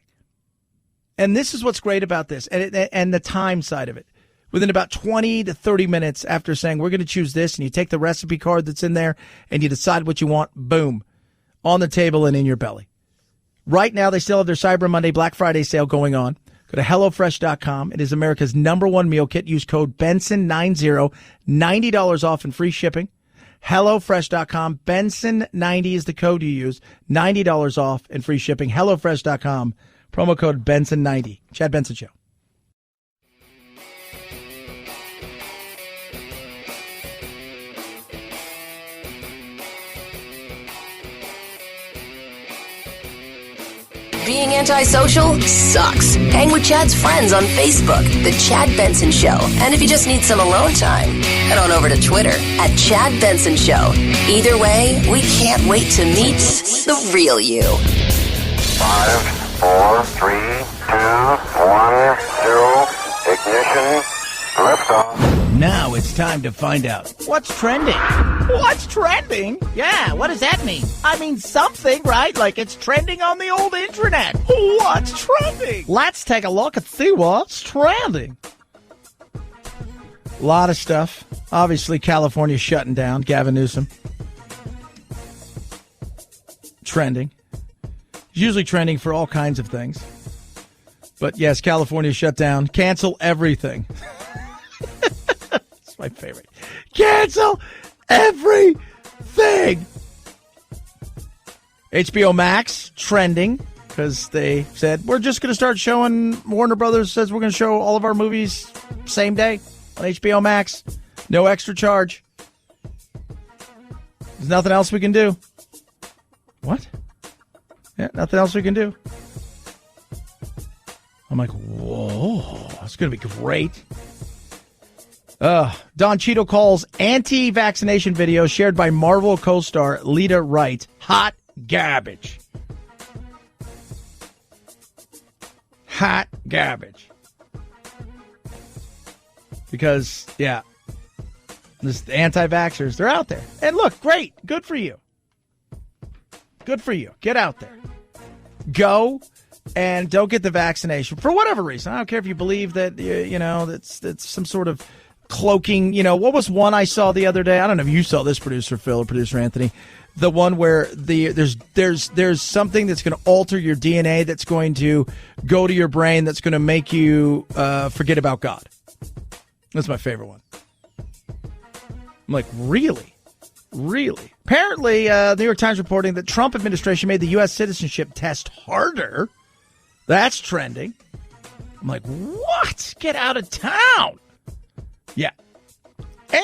And this is what's great about this and the time side of it. Within about 20 to 30 minutes after saying, we're going to choose this, and you take the recipe card that's in there and you decide what you want, boom, on the table and in your belly. Right now, they still have their Cyber Monday Black Friday sale going on. Go to HelloFresh.com. It is America's #1 meal kit. Use code Benson90, $90 off and free shipping. HelloFresh.com. Benson90 is the code you use. $90 off and free shipping. HelloFresh.com. Promo code Benson90. Chad Benson Show. Being antisocial sucks. Hang with Chad's friends on Facebook, The Chad Benson Show. And if you just need some alone time, head on over to Twitter at Chad Benson Show. Either way, we can't wait to meet the real you. 5, 4, 3, 2, 1, 0, ignition, liftoff. Now it's time to find out what's trending. What's trending? Yeah, what does that mean? I mean something, right? Like it's trending on the old internet. What's trending? Let's take a look and see what's trending. A lot of stuff. Obviously, California shutting down. Gavin Newsom. Trending. Usually trending for all kinds of things. But yes, California shut down. Cancel everything. It's my favorite. Cancel everything. HBO Max trending because they said, we're just going to start showing, Warner Brothers says we're going to show all of our movies same day on HBO Max. No extra charge. There's nothing else we can do. What? Yeah, nothing else we can do. I'm like, whoa, it's going to be great. Don Cheadle calls anti-vaccination video shared by Marvel co-star Lita Wright hot garbage. Hot garbage. Because, yeah, this anti-vaxxers, they're out there. And look, great. Good for you. Good for you. Get out there. Go and don't get the vaccination for whatever reason. I don't care if you believe that, that's some sort of cloaking. What was one I saw the other day? I don't know if you saw this, producer Phil or producer Anthony. The one where there's something that's going to alter your DNA that's going to go to your brain that's going to make you forget about God. That's my favorite one. I'm like, really? Really? Apparently, the New York Times reporting that Trump administration made the U.S. citizenship test harder. That's trending. I'm like, what? Get out of town. Yeah.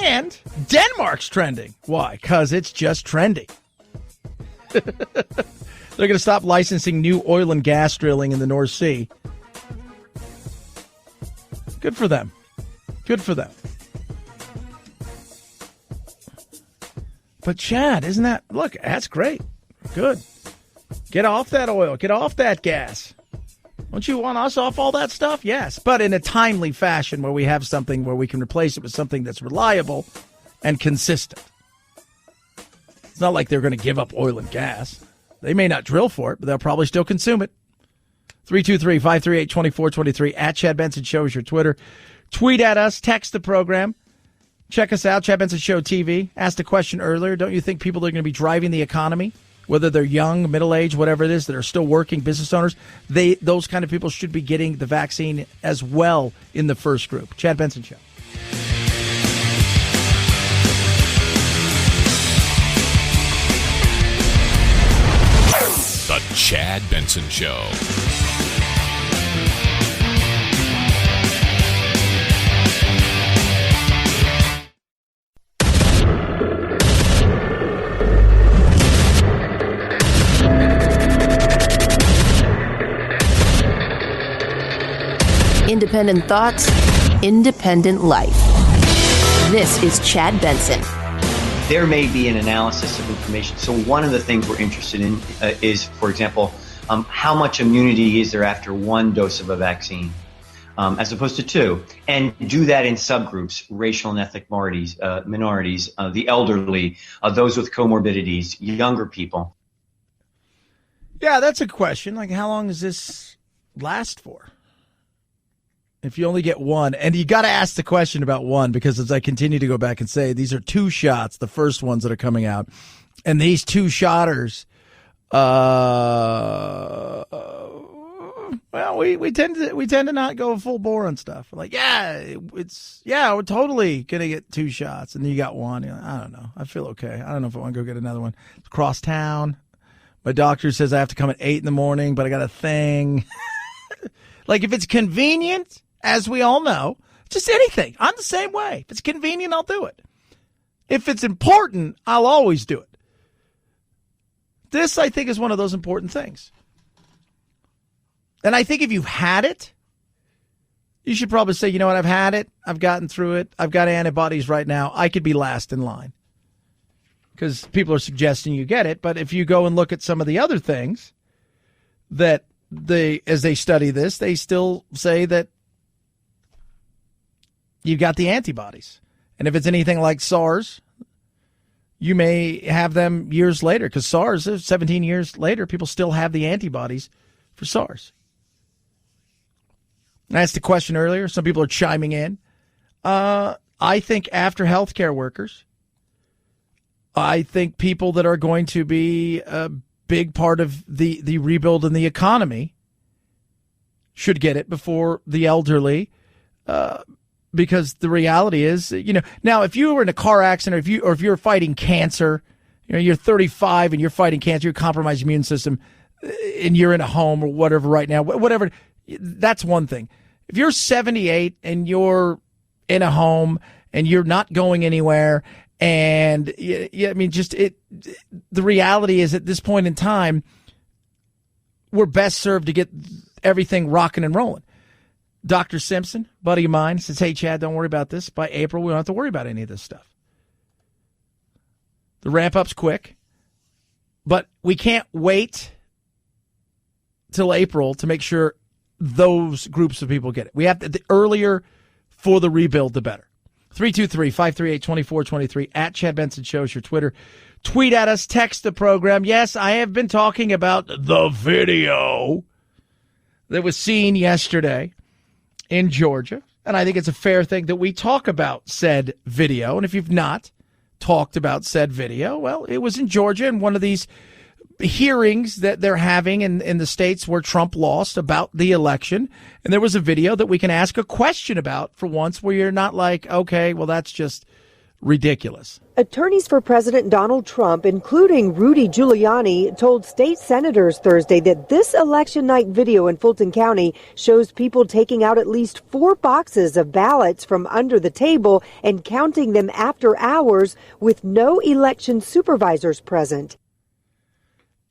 And Denmark's trending. Why? Because it's just trendy. They're going to stop licensing new oil and gas drilling in the North Sea. Good for them. Good for them. But Chad, isn't that, look, that's great. Good. Get off that oil. Get off that gas. Don't you want us off all that stuff? Yes, but in a timely fashion where we have something where we can replace it with something that's reliable and consistent. It's not like they're going to give up oil and gas. They may not drill for it, but they'll probably still consume it. 323-538-2423 at Chad Benson Show is your Twitter. Tweet at us. Text the program. Check us out, Chad Benson Show TV. Asked a question earlier. Don't you think people that are going to be driving the economy, whether they're young, middle-aged, whatever it is, that are still working, business owners, those kind of people should be getting the vaccine as well in the first group? Chad Benson Show. The Chad Benson Show. Independent thoughts, independent life. This is Chad Benson. There may be an analysis of information. So one of the things we're interested in is, for example, how much immunity is there after one dose of a vaccine as opposed to two? And do that in subgroups, racial and ethnic minorities, the elderly, those with comorbidities, younger people. Yeah, that's a question. Like, how long does this last for? If you only get one, and you got to ask the question about one, because as I continue to go back and say, these are two shots, the first ones that are coming out, and these two shotters, well, we tend to not go full bore on stuff. We're like, we're totally gonna get two shots, and then you got one. You're like, I don't know, I feel okay. I don't know if I want to go get another one. It's across town. My doctor says I have to come at 8 a.m, but I got a thing. Like, if it's convenient, as we all know, just anything. I'm the same way. If it's convenient, I'll do it. If it's important, I'll always do it. This, I think, is one of those important things. And I think if you've had it, you should probably say, you know what, I've had it. I've gotten through it. I've got antibodies right now. I could be last in line. Because people are suggesting you get it. But if you go and look at some of the other things that as they study this, they still say that you've got the antibodies. And if it's anything like SARS, you may have them years later, because SARS, 17 years later, people still have the antibodies for SARS. I asked a question earlier. Some people are chiming in. I think after healthcare workers, I think people that are going to be a big part of the rebuild in the economy should get it before the elderly, because the reality is, now if you were in a car accident, or if you're fighting cancer, you're 35 and you're fighting cancer, you're compromised immune system, and you're in a home or whatever right now, whatever, that's one thing. If you're 78 and you're in a home and you're not going anywhere, and the reality is at this point in time, we're best served to get everything rocking and rolling. Dr. Simpson, buddy of mine, says, hey, Chad, don't worry about this. By April, we don't have to worry about any of this stuff. The ramp-up's quick, but we can't wait till April to make sure those groups of people get it. We have to, the earlier for the rebuild, the better. 323-538-2423 at Chad Benson Show is your Twitter. Tweet at us, text the program. Yes, I have been talking about the video that was seen yesterday in Georgia, and I think it's a fair thing that we talk about said video. And if you've not talked about said video, well, it was in Georgia in one of these hearings that they're having in the states where Trump lost about the election. And there was a video that we can ask a question about for once, where you're not like, okay, well, that's just ridiculous. Attorneys for President Donald Trump, including Rudy Giuliani, told state senators Thursday that this election night video in Fulton County shows people taking out at least 4 boxes of ballots from under the table and counting them after hours with no election supervisors present.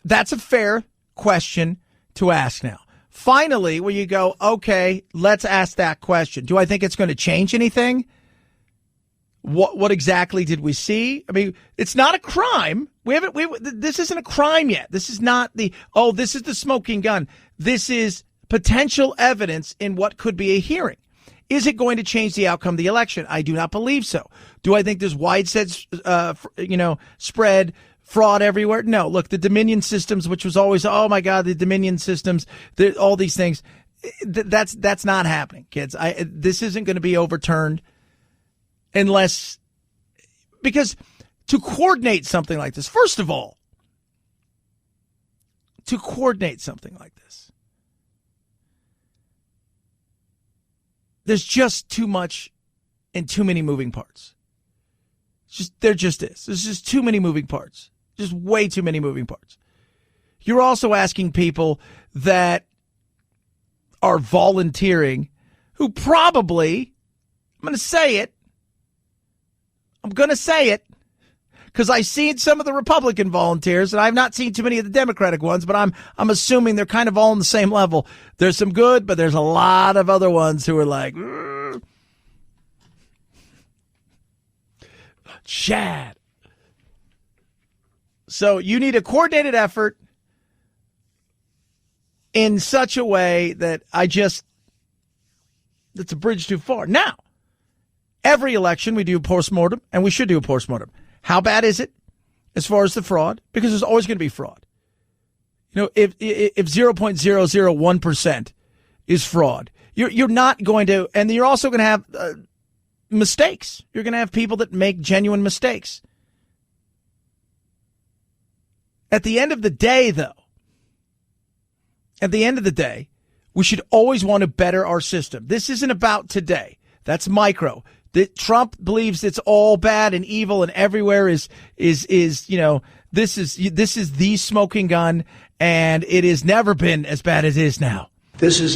That's a fair question to ask now. Finally, where you go, okay, let's ask that question. Do I think it's going to change anything? What exactly did we see? I mean, it's not a crime. This isn't a crime yet. This is not this is the smoking gun. This is potential evidence in what could be a hearing. Is it going to change the outcome of the election? I do not believe so. Do I think there's widespread, spread fraud everywhere? No. Look, the Dominion systems, which was always, oh my God, the Dominion systems, all these things, that's not happening, kids. This isn't going to be overturned unless, because to coordinate something like this, first of all, there's just too much and too many moving parts. There just is. There's just too many moving parts. Just way too many moving parts. You're also asking people that are volunteering who probably, I'm going to say it, because I've seen some of the Republican volunteers, and I've not seen too many of the Democratic ones, but I'm assuming they're kind of all on the same level. There's some good, but there's a lot of other ones who are like, Chad. So you need a coordinated effort in such a way that it's a bridge too far. Now, every election we do a postmortem, and we should do a postmortem. How bad is it as far as the fraud? Because there's always going to be fraud. You know, if 0.001% is fraud, you're not going to, and you're also going to have mistakes. You're going to have people that make genuine mistakes. At the end of the day, though, we should always want to better our system. This isn't about today. That's micro. Trump believes it's all bad and evil and everywhere is this is the smoking gun, and it has never been as bad as it is now. This is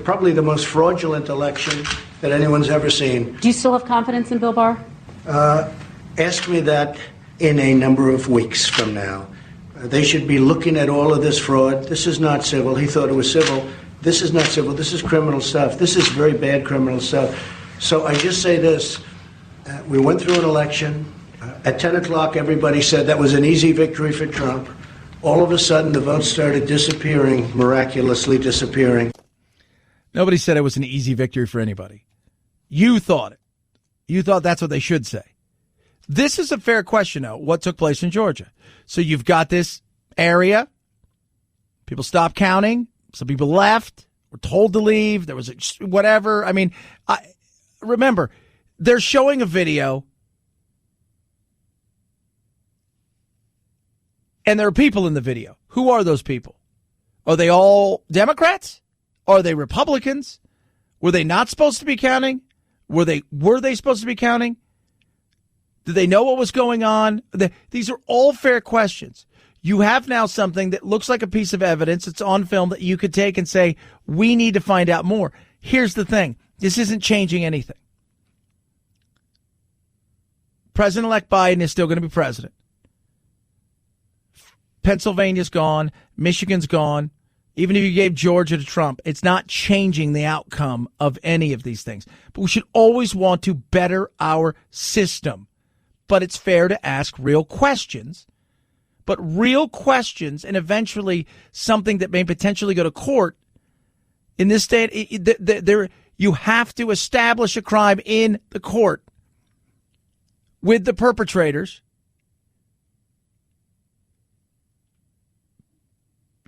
probably the most fraudulent election that anyone's ever seen. Do you still have confidence in Bill Barr? Ask me that in a number of weeks from now. They should be looking at all of this fraud. This is not civil. He thought it was civil. This is not civil. This is criminal stuff. This is very bad criminal stuff. So I just say this. We went through an election. At 10 o'clock, everybody said that was an easy victory for Trump. All of a sudden, the votes started disappearing, miraculously disappearing. Nobody said it was an easy victory for anybody. You thought it. You thought that's what they should say. This is a fair question, though. What took place in Georgia? So you've got this area. People stopped counting. Some people left. Were told to leave. There was whatever. I mean, remember, they're showing a video. And there are people in the video. Who are those people? Are they all Democrats? Are they Republicans? Were they not supposed to be counting? Were they supposed to be counting? Did they know what was going on? These are all fair questions. You have now something that looks like a piece of evidence. It's on film that you could take and say, we need to find out more. Here's the thing. This isn't changing anything. President-elect Biden is still going to be president. Pennsylvania's gone. Michigan's gone. Even if you gave Georgia to Trump, it's not changing the outcome of any of these things. But we should always want to better our system. But it's fair to ask real questions. But real questions, and eventually something that may potentially go to court in this state, you have to establish a crime in the court with the perpetrators.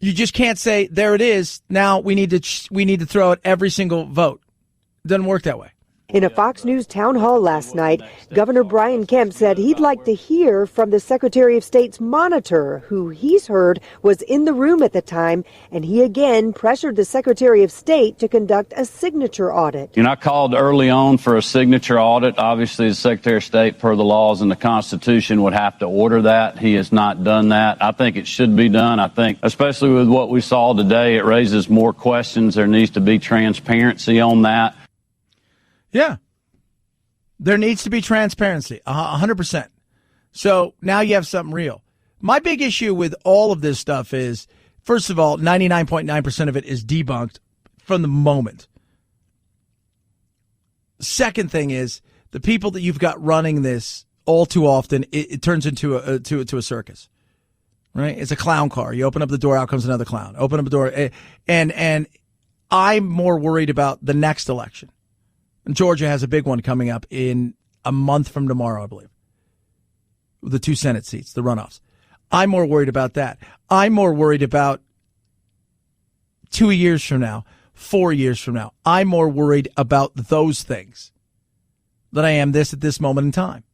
You just can't say, there it is. Now we need to throw out every single vote. It doesn't work that way. In a Fox News town hall last night, Governor Brian Kemp said he'd like to hear from the Secretary of State's monitor, who he's heard was in the room at the time, and he again pressured the Secretary of State to conduct a signature audit. I called early on for a signature audit. Obviously, the Secretary of State, per the laws and the Constitution, would have to order that. He has not done that. I think it should be done. I think, especially with what we saw today, it raises more questions. There needs to be transparency on that. Yeah. There needs to be transparency, 100%. So now you have something real. My big issue with all of this stuff is, first of all, 99.9% of it is debunked from the moment. Second thing is, the people that you've got running this all too often, it turns into a circus, right? It's a clown car. You open up the door, out comes another clown. Open up the door. And I'm more worried about the next election. Georgia has a big one coming up in a month from tomorrow, I believe. The 2 Senate seats, the runoffs. I'm more worried about that. I'm more worried about 2 years from now, 4 years from now. I'm more worried about those things than I am this at this moment in time.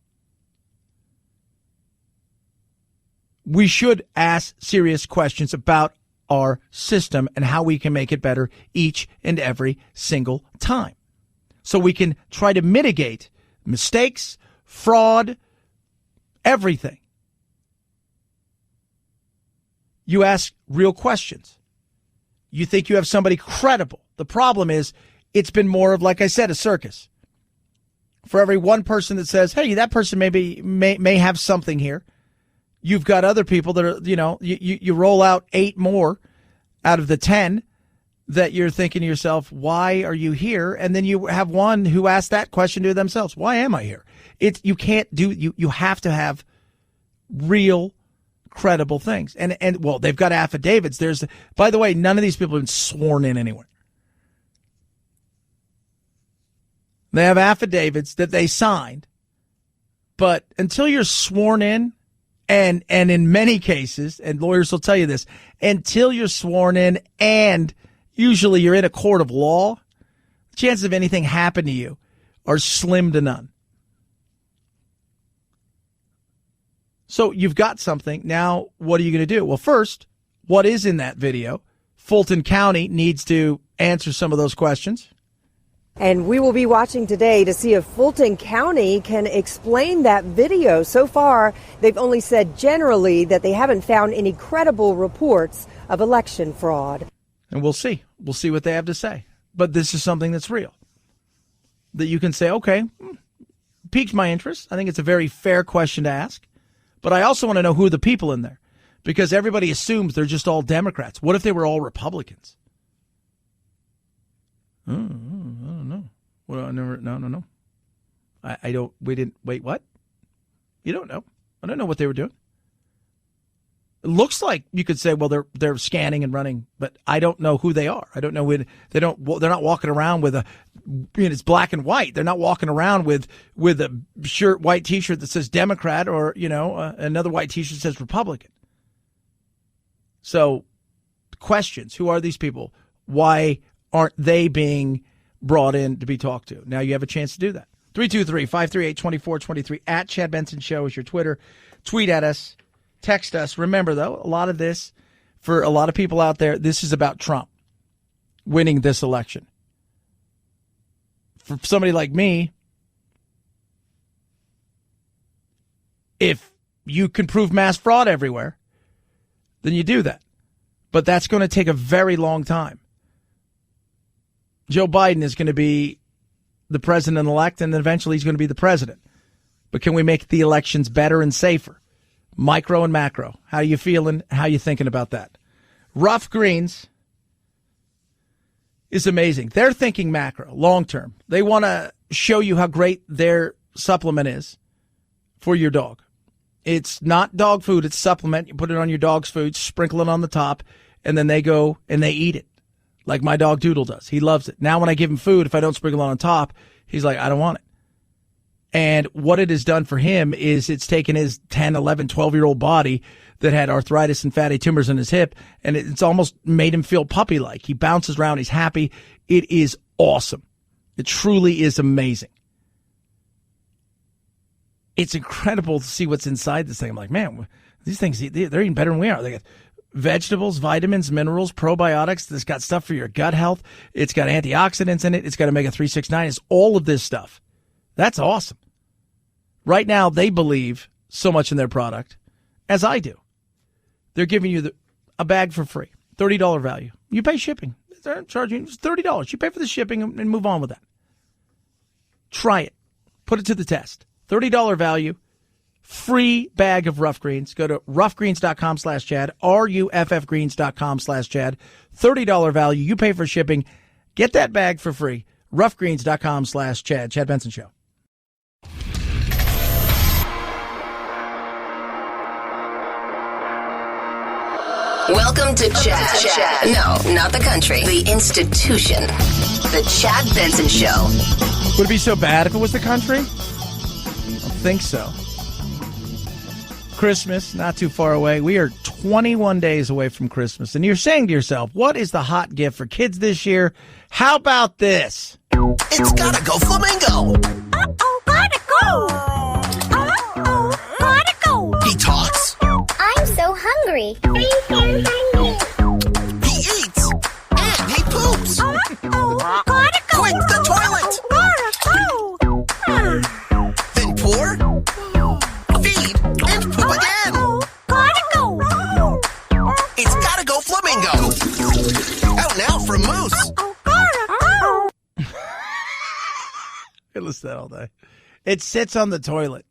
We should ask serious questions about our system and how we can make it better each and every single time. So we can try to mitigate mistakes, fraud, everything. You ask real questions. You think you have somebody credible. The problem is it's been more of, like I said, a circus. For every one person that says, hey, that person may have something here, You've got other people that are, you roll out 8 more out of the 10 that you're thinking to yourself, why are you here? And then you have one who asked that question to themselves, why am I here? You can't do, you have to have real credible things. And well, they've got affidavits. By the way, none of these people have been sworn in anywhere. They have affidavits that they signed, but until you're sworn in, and in many cases, and lawyers will tell you this, until you're sworn in and usually you're in a court of law, the chances of anything happening to you are slim to none. So you've got something. Now, what are you going to do? Well, first, what is in that video? Fulton County needs to answer some of those questions. And we will be watching today to see if Fulton County can explain that video. So far, they've only said generally that they haven't found any credible reports of election fraud. And we'll see. We'll see what they have to say. But this is something that's real. That you can say, okay, piqued my interest. I think it's a very fair question to ask. But I also want to know who are the people in there. Because everybody assumes they're just all Democrats. What if they were all Republicans? I don't know. Well, no. Wait, what? You don't know. I don't know what they were doing. It looks like you could say, well, they're scanning and running, but I don't know who they are. I don't know when they're not walking around with it's black and white. They're not walking around with a white T-shirt that says Democrat or, another white T-shirt that says Republican. So questions, who are these people? Why aren't they being brought in to be talked to? Now you have a chance to do that. 323-538-2423 at Chad Benson Show is your Twitter. Tweet at us. Text us. Remember, though, a lot of this, for a lot of people out there, this is about Trump winning this election. For somebody like me, if you can prove mass fraud everywhere, then you do that. But that's going to take a very long time. Joe Biden is going to be the president-elect, and then eventually he's going to be the president. But can we make the elections better and safer? Micro and macro. How you feeling? How you thinking about that? Rough Greens is amazing. They're thinking macro, long-term. They want to show you how great their supplement is for your dog. It's not dog food. It's supplement. You put it on your dog's food, sprinkle it on the top, and then they go and they eat it. Like my dog Doodle does. He loves it. Now when I give him food, if I don't sprinkle it on top, he's like, I don't want it. And what it has done for him is it's taken his 10, 11, 12-year-old body that had arthritis and fatty tumors in his hip, and it's almost made him feel puppy-like. He bounces around. He's happy. It is awesome. It truly is amazing. It's incredible to see what's inside this thing. I'm like, man, these things, they're eating better than we are. They got vegetables, vitamins, minerals, probiotics. It's got stuff for your gut health. It's got antioxidants in it. It's got omega-369. It's all of this stuff. That's awesome. Right now, they believe so much in their product, as I do. They're giving you a bag for free, $30 value. You pay shipping. They're charging you $30. You pay for the shipping and move on with that. Try it. Put it to the test. $30 value, free bag of Rough Greens. Go to roughgreens.com/Chad, ruffgreens.com/Chad. $30 value. You pay for shipping. Get that bag for free. roughgreens.com/Chad. Chad Benson Show. Welcome to Chad. No, not the country. The institution. The Chad Benson Show. Would it be so bad if it was the country? I don't think so. Christmas, not too far away. We are 21 days away from Christmas. And you're saying to yourself, what is the hot gift for kids this year? How about this? It's gotta go flamingo. Uh-oh, gotta go. Uh-oh, gotta go. He talks. I'm so hungry. He eats. And he poops. Uh-oh, gotta go. Quick, the toilet. Gotta go. Then pour, feed, and poop again. Gotta go. It's gotta go flamingo. Out now from Moose. I listen to that all day. It sits on the toilet.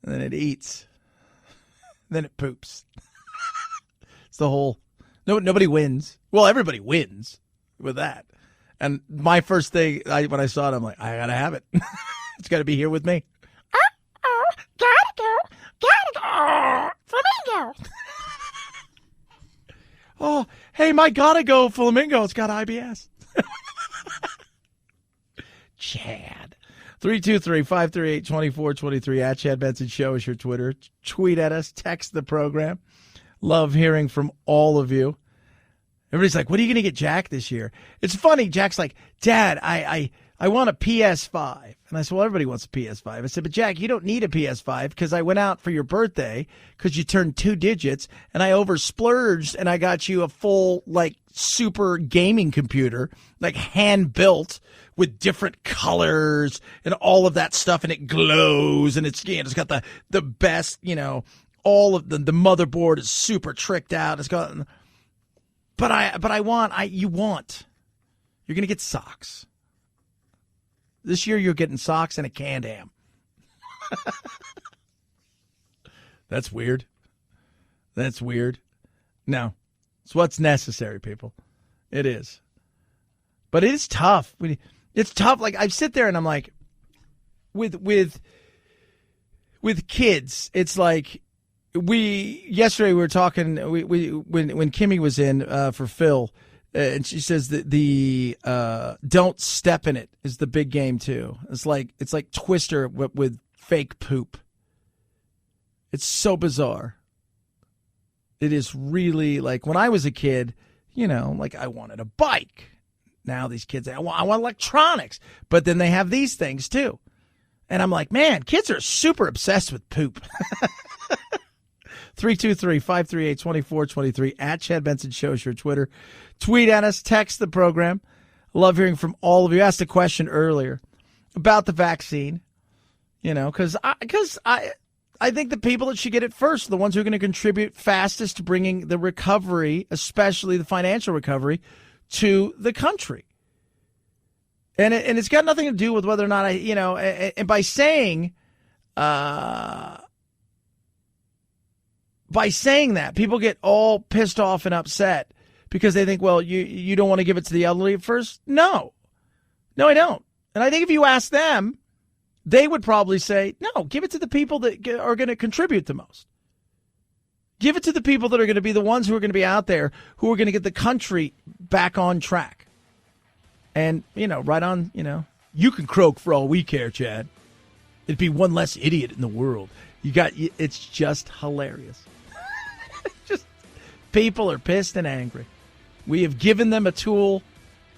And then it eats. then it poops. It's the whole, nobody wins. Well, everybody wins with that. And my first thing, when I saw it, I'm like, I got to have it. It's got to be here with me. Gotta go, flamingo. Oh, hey, my gotta go flamingo. It's got IBS. Chad. 323-538-2423 at Chad Benson Show is your Twitter. Tweet at us. Text the program. Love hearing from all of you. Everybody's like, what are you going to get Jack this year? It's funny. Jack's like, Dad, I want a PS5. And I said, well, everybody wants a PS5. I said, but Jack, you don't need a PS5 because I went out for your birthday because you turned 2 digits and I oversplurged and I got you a full, like, super gaming computer, like hand built with different colors and all of that stuff. And it glows and it's, it's got the best, all of the motherboard is super tricked out. It's got, you're going to get socks. This year, you're getting socks and a canned ham. That's weird. That's weird. No. It's what's necessary, people. It is. But it is tough. It's tough. Like, I sit there and I'm like, with kids, it's like, yesterday we were talking, when Kimmy was in for Phil, and she says that the don't step in it is the big game too. It's like Twister with fake poop. It's so bizarre. It is really like when I was a kid, like I wanted a bike. Now these kids, I want electronics, but then they have these things too. And I'm like, man, kids are super obsessed with poop. 323-538-2423 at Chad Benson Show is your Twitter. Tweet at us, text the program. Love hearing from all of you. Asked a question earlier about the vaccine, because I think the people that should get it first are the ones who are going to contribute fastest to bringing the recovery, especially the financial recovery, to the country. And it's got nothing to do with whether or not and by saying that, people get all pissed off and upset because they think, well, you don't want to give it to the elderly at first. No, I don't. And I think if you ask them, they would probably say, no, give it to the people that are going to contribute the most. Give it to the people that are going to be the ones who are going to be out there, who are going to get the country back on track. And, right on, you can croak for all we care, Chad. It'd be one less idiot in the world. It's just hilarious. People are pissed and angry. We have given them a tool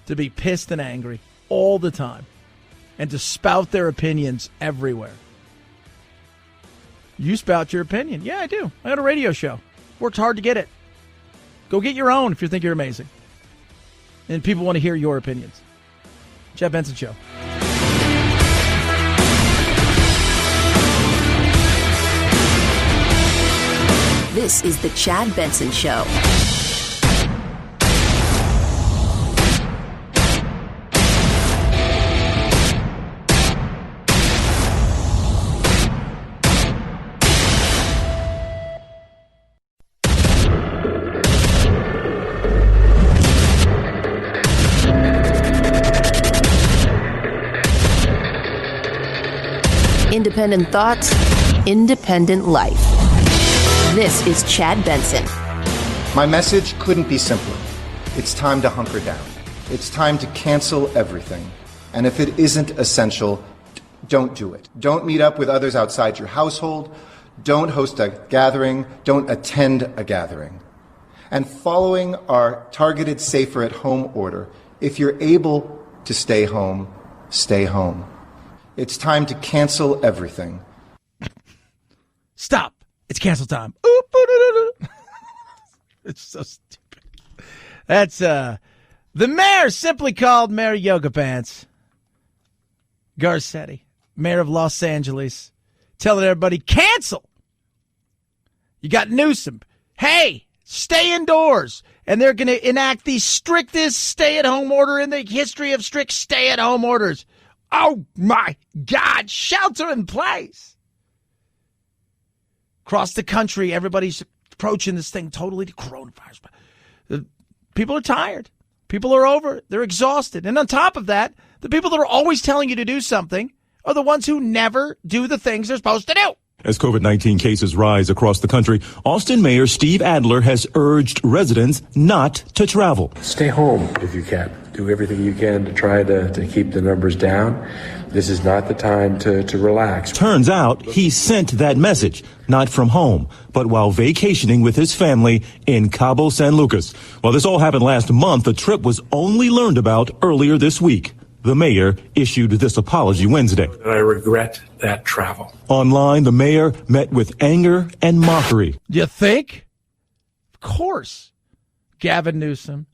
to be pissed and angry all the time and to spout their opinions everywhere. You spout your opinion. Yeah, I do. I got a radio show. Worked hard to get it. Go get your own if you think you're amazing. And people want to hear your opinions. Chad Benson Show. This is the Chad Benson Show. Independent thoughts, independent life. This is Chad Benson. My message couldn't be simpler. It's time to hunker down. It's time to cancel everything. And if it isn't essential, don't do it. Don't meet up with others outside your household. Don't host a gathering. Don't attend a gathering. And following our targeted safer at home order, if you're able to stay home, stay home. It's time to cancel everything. Stop. It's cancel time. It's so stupid. That's the mayor, simply called Mayor Yoga Pants Garcetti, mayor of Los Angeles, telling everybody, cancel. You got Newsom. Hey, stay indoors. And they're going to enact the strictest stay-at-home order in the history of strict stay-at-home orders. Oh, my God. Shelter in place. Across the country, everybody's approaching this thing totally to coronavirus. People are tired. People are over it. They're exhausted. And on top of that, the people that are always telling you to do something are the ones who never do the things they're supposed to do. As COVID-19 cases rise across the country, Austin Mayor Steve Adler has urged residents not to travel. Stay home if you can. Do everything you can to try to keep the numbers down. This is not the time to relax. Turns out he sent that message, not from home, but while vacationing with his family in Cabo San Lucas. While this all happened last month, the trip was only learned about earlier this week. The mayor issued this apology Wednesday. I regret that travel. Online, the mayor met with anger and mockery. You think? Of course. Gavin Newsom,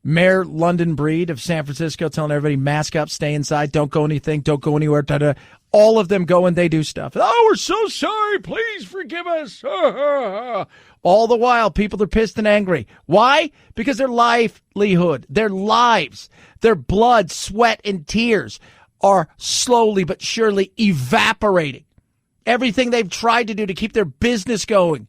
Mayor London Breed of San Francisco, telling everybody, mask up, stay inside, don't go anything, don't go anywhere. Da-da. All of them go and they do stuff. Oh, we're so sorry. Please forgive us. All the while, people are pissed and angry. Why? Because their livelihood, their lives, their blood, sweat, and tears are slowly but surely evaporating. Everything they've tried to do to keep their business going,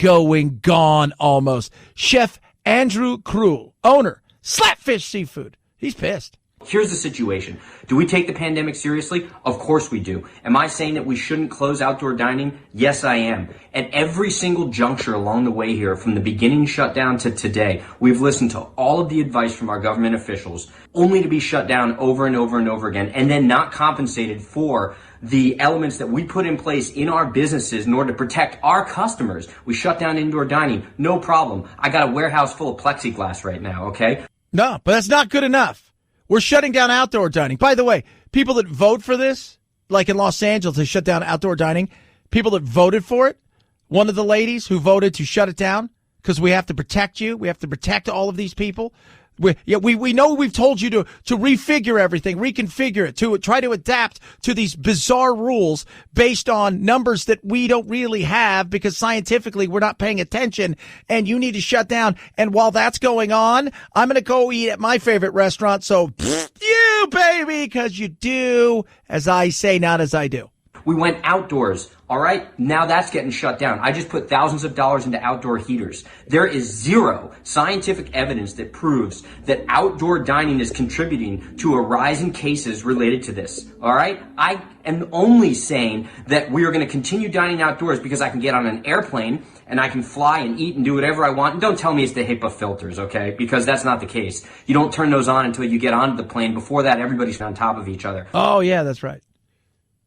gone almost. Chef Andrew Krul, owner, Slapfish Seafood. He's pissed. Here's the situation. Do we take the pandemic seriously? Of course we do. Am I saying that we shouldn't close outdoor dining? Yes, I am. At every single juncture along the way here, from the beginning shutdown to today, we've listened to all of the advice from our government officials, only to be shut down over and over and over again, and then not compensated for the elements that we put in place in our businesses in order to protect our customers. We shut down indoor dining. No problem. I got a warehouse full of plexiglass right now, okay? No, but that's not good enough. We're shutting down outdoor dining. By the way, people that vote for this, like in Los Angeles, to shut down outdoor dining, people that voted for it, one of the ladies who voted to shut it down because we have to protect you. We have to protect all of these people. We know we've told you to refigure everything, reconfigure it, to try to adapt to these bizarre rules based on numbers that we don't really have because scientifically we're not paying attention and you need to shut down. And while that's going on, I'm going to go eat at my favorite restaurant. So you, baby, because you do as I say, not as I do. We went outdoors. All right. Now that's getting shut down. I just put thousands of dollars into outdoor heaters. There is zero scientific evidence that proves that outdoor dining is contributing to a rise in cases related to this. All right. I am only saying that we are going to continue dining outdoors because I can get on an airplane and I can fly and eat and do whatever I want. And don't tell me it's the HEPA filters, okay? Because that's not the case. You don't turn those on until you get onto the plane. Before that, everybody's on top of each other. Oh, yeah, that's right.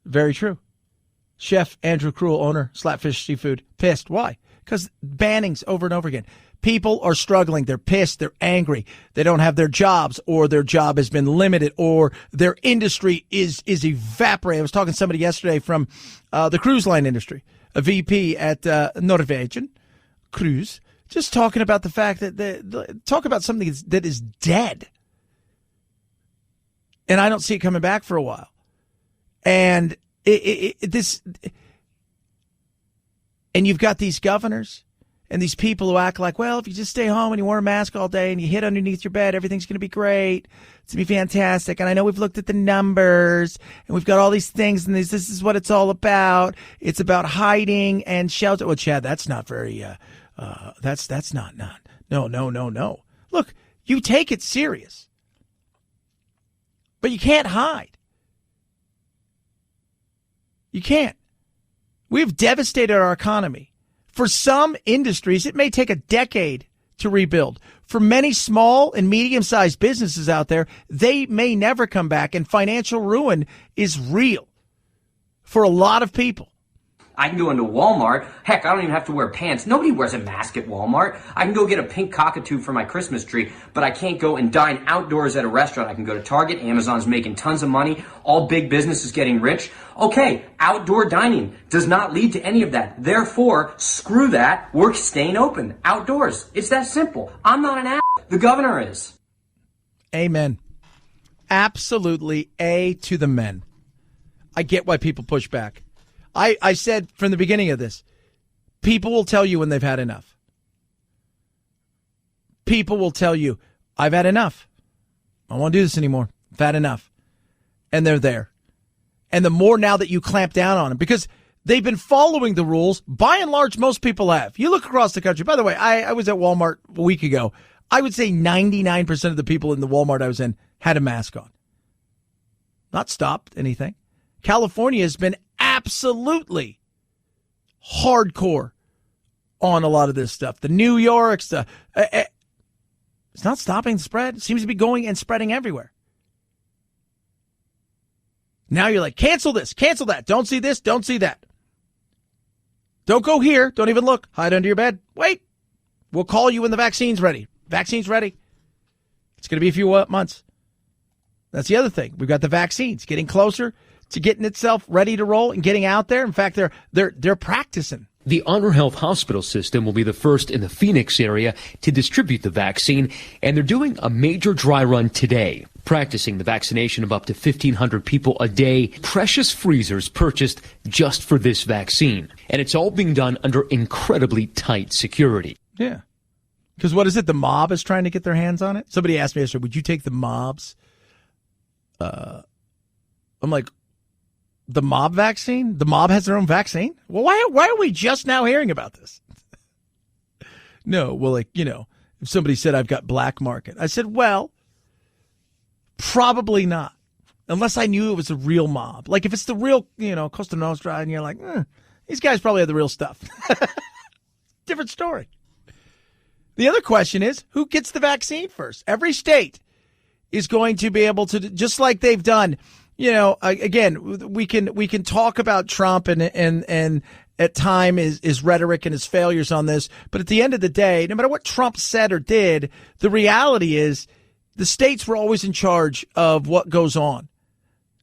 Very true. Chef Andrew Krul, owner, Slapfish Seafood, pissed. Why? Because bannings over and over again. People are struggling. They're pissed. They're angry. They don't have their jobs, or their job has been limited, or their industry is evaporating. I was talking to somebody yesterday from the cruise line industry, a VP at Norwegian Cruise, just talking about the fact that talk about something that is dead. And I don't see it coming back for a while. And and you've got these governors and these people who act like, well, if you just stay home and you wear a mask all day and you hid underneath your bed, everything's going to be great. It's going to be fantastic. And I know we've looked at the numbers and we've got all these things and this is what it's all about. It's about hiding and shelter. Well, Chad, that's not very, that's not. No. Look, you take it serious, but you can't hide. You can't. We've devastated our economy. For some industries, it may take a decade to rebuild. For many small and medium-sized businesses out there, they may never come back, and financial ruin is real for a lot of people. I can go into Walmart. Heck, I don't even have to wear pants. Nobody wears a mask at Walmart. I can go get a pink cockatoo for my Christmas tree, but I can't go and dine outdoors at a restaurant. I can go to Target. Amazon's making tons of money. All big business is getting rich. Okay, outdoor dining does not lead to any of that. Therefore, screw that. We're staying open outdoors. It's that simple. I'm not an ass. The governor is. Amen. Absolutely A to the men. I get why people push back. I said from the beginning of this, people will tell you when they've had enough. People will tell you, I've had enough. I don't want to do this anymore. I've had enough. And they're there. And the more now that you clamp down on them, because They've been following the rules. By and large, most people have. You look across the country. By the way, I was at Walmart a week ago. I would say 99% of the people in the Walmart I was in had a mask on. Not stopped anything. California has been absolutely hardcore on a lot of this stuff. The New Yorks, it's not stopping the spread. It seems to be going and spreading everywhere. Now you're like, cancel this, cancel that. Don't see this, don't see that. Don't go here. Don't even look. Hide under your bed. Wait. We'll call you when the vaccine's ready. Vaccine's ready. It's going to be a few months. That's the other thing. We've got the vaccines getting closer to getting itself ready to roll and getting out there. In fact, they're practicing. The Honor Health Hospital system will be the first in the Phoenix area to distribute the vaccine, and they're doing a major dry run today, practicing the vaccination of up to 1,500 people a day, precious freezers purchased just for this vaccine. And it's all being done under incredibly tight security. Yeah. Because what is it? The mob is trying to get their hands on it? Somebody asked me yesterday, would you take the mob's? I'm like, the mob vaccine? The mob has their own vaccine? Well, why are we just now hearing about this? No, well, like, if somebody said I've got black market. I said, well, probably not. Unless I knew it was a real mob. Like if it's the real, Costa Nostra, and you're like, these guys probably have the real stuff. Different story. The other question is, who gets the vaccine first? Every state is going to be able to, just like they've done. Again, we can talk about Trump and at time his rhetoric and his failures on this. But at the end of the day, no matter what Trump said or did, the reality is the states were always in charge of what goes on.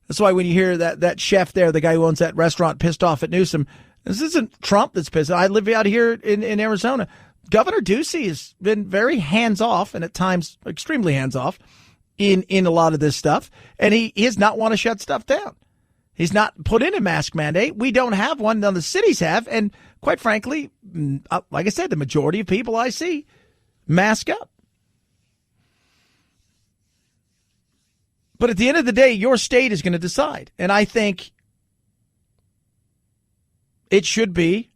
That's why when you hear that chef there, the guy who owns that restaurant, pissed off at Newsom, this isn't Trump that's pissed. I live out here in Arizona. Governor Ducey has been very hands-off and at times extremely hands-off in a lot of this stuff. And he does not want to shut stuff down. He's not put in a mask mandate. We don't have one. None of the cities have. And quite frankly, like I said, the majority of people I see mask up. But at the end of the day, your state is going to decide. And I think it should be,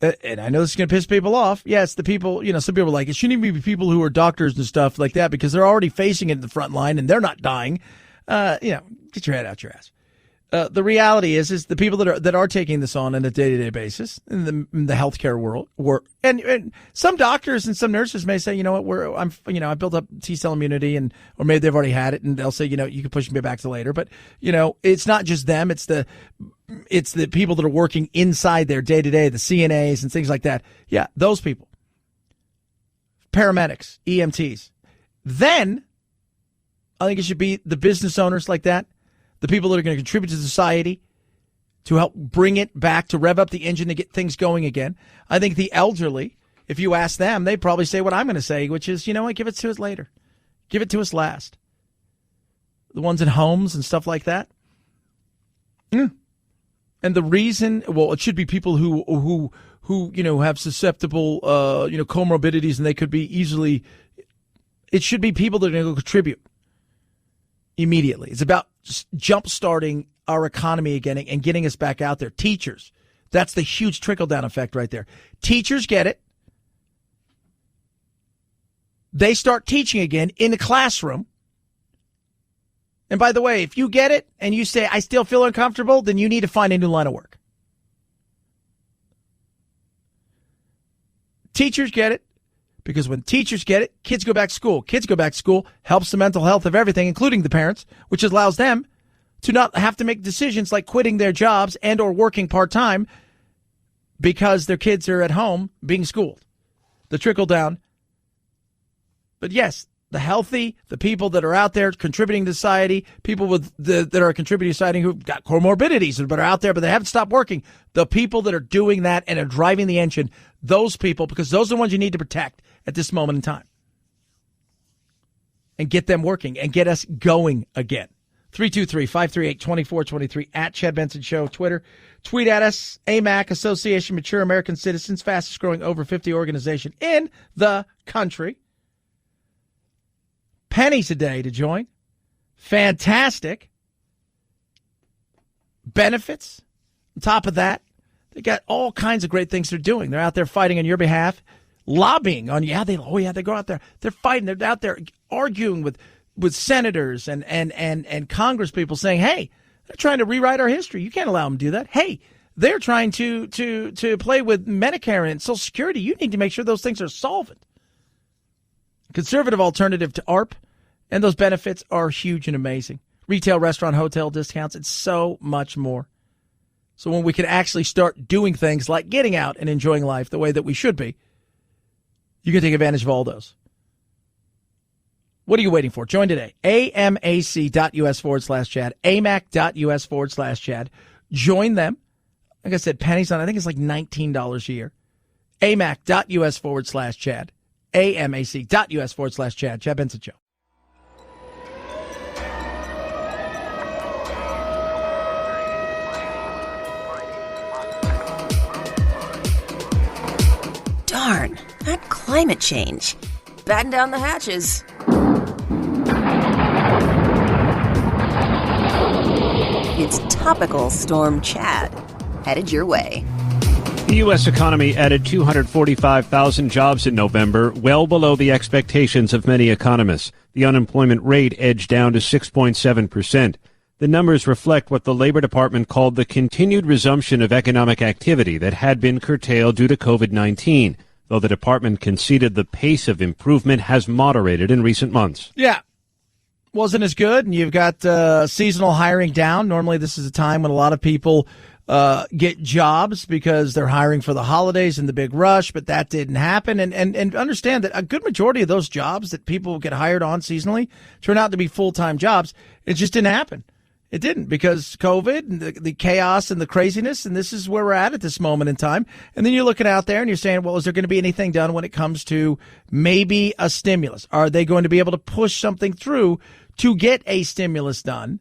and I know this is going to piss people off. Yes, the people, some people are like, it shouldn't even be people who are doctors and stuff like that because they're already facing it in the front line and they're not dying. Get your head out your ass. The reality is the people that are taking this on a day-to-day basis in the healthcare world, and some doctors and some nurses may say, you know what, I built up T-cell immunity, or maybe they've already had it, and they'll say, you can push me back to later. But it's not just them; it's the people that are working inside their day-to-day, the CNAs and things like that. Yeah, those people, paramedics, EMTs. Then I think it should be the business owners like that. The people that are going to contribute to society to help bring it back, to rev up the engine to get things going again. I think the elderly, if you ask them, they'd probably say what I'm going to say, which is, give it to us later. Give it to us last. The ones in homes and stuff like that. Yeah. And the reason, it should be people who have susceptible, comorbidities, and they could be easily, it should be people that are going to contribute immediately. It's about just jump-starting our economy again and getting us back out there. Teachers, that's the huge trickle-down effect right there. Teachers get it. They start teaching again in the classroom. And by the way, if you get it and you say, I still feel uncomfortable, then you need to find a new line of work. Teachers get it. Because when teachers get it, kids go back to school. Kids go back to school, helps the mental health of everything, including the parents, which allows them to not have to make decisions like quitting their jobs and or working part-time because their kids are at home being schooled. The trickle down. But yes, the healthy, the people that are out there contributing to society, people that are contributing to society who've got comorbidities but are out there but they haven't stopped working, the people that are doing that and are driving the engine, those people, because those are the ones you need to protect at this moment in time. And get them working and get us going again. 323-538-2423 at Chad Benson Show. Twitter. Tweet at us. AMAC, Association Mature American Citizens, fastest growing over 50 organization in the country. Pennies a day to join. Fantastic. Benefits. On top of that, they got all kinds of great things they're doing. They're out there fighting on your behalf, lobbying on you. They go out there. They're fighting. They're out there arguing with senators and Congress people saying, hey, they're trying to rewrite our history. You can't allow them to do that. Hey, they're trying to play with Medicare and Social Security. You need to make sure those things are solvent. Conservative alternative to ARP, and those benefits are huge and amazing. Retail, restaurant, hotel discounts, and so much more. So when we can actually start doing things like getting out and enjoying life the way that we should be, you can take advantage of all those. What are you waiting for? Join today. amac.us/Chad. amac.us/Chad. Join them. Like I said, pennies on, I think it's like $19 a year. amac.us/Chad. amac.us/Chad. Chad Benson Show. Darn, that climate change. Batten down the hatches. It's Topical Storm Chad, headed your way. The U.S. economy added 245,000 jobs in November, well below the expectations of many economists. The unemployment rate edged down to 6.7%. The numbers reflect what the Labor Department called the continued resumption of economic activity that had been curtailed due to COVID-19, though the department conceded the pace of improvement has moderated in recent months. Yeah. Wasn't as good, and you've got seasonal hiring down. Normally this is a time when a lot of people get jobs because they're hiring for the holidays and the big rush, but that didn't happen. And understand that a good majority of those jobs that people get hired on seasonally turn out to be full-time jobs. It just didn't happen. It didn't because COVID and the chaos and the craziness, and this is where we're at this moment in time. And then you're looking out there and you're saying, well, is there going to be anything done when it comes to maybe a stimulus? Are they going to be able to push something through to get a stimulus done?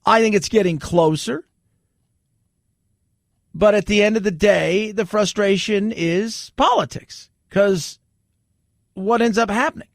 I think it's getting closer. But at the end of the day, the frustration is politics, because what ends up happening?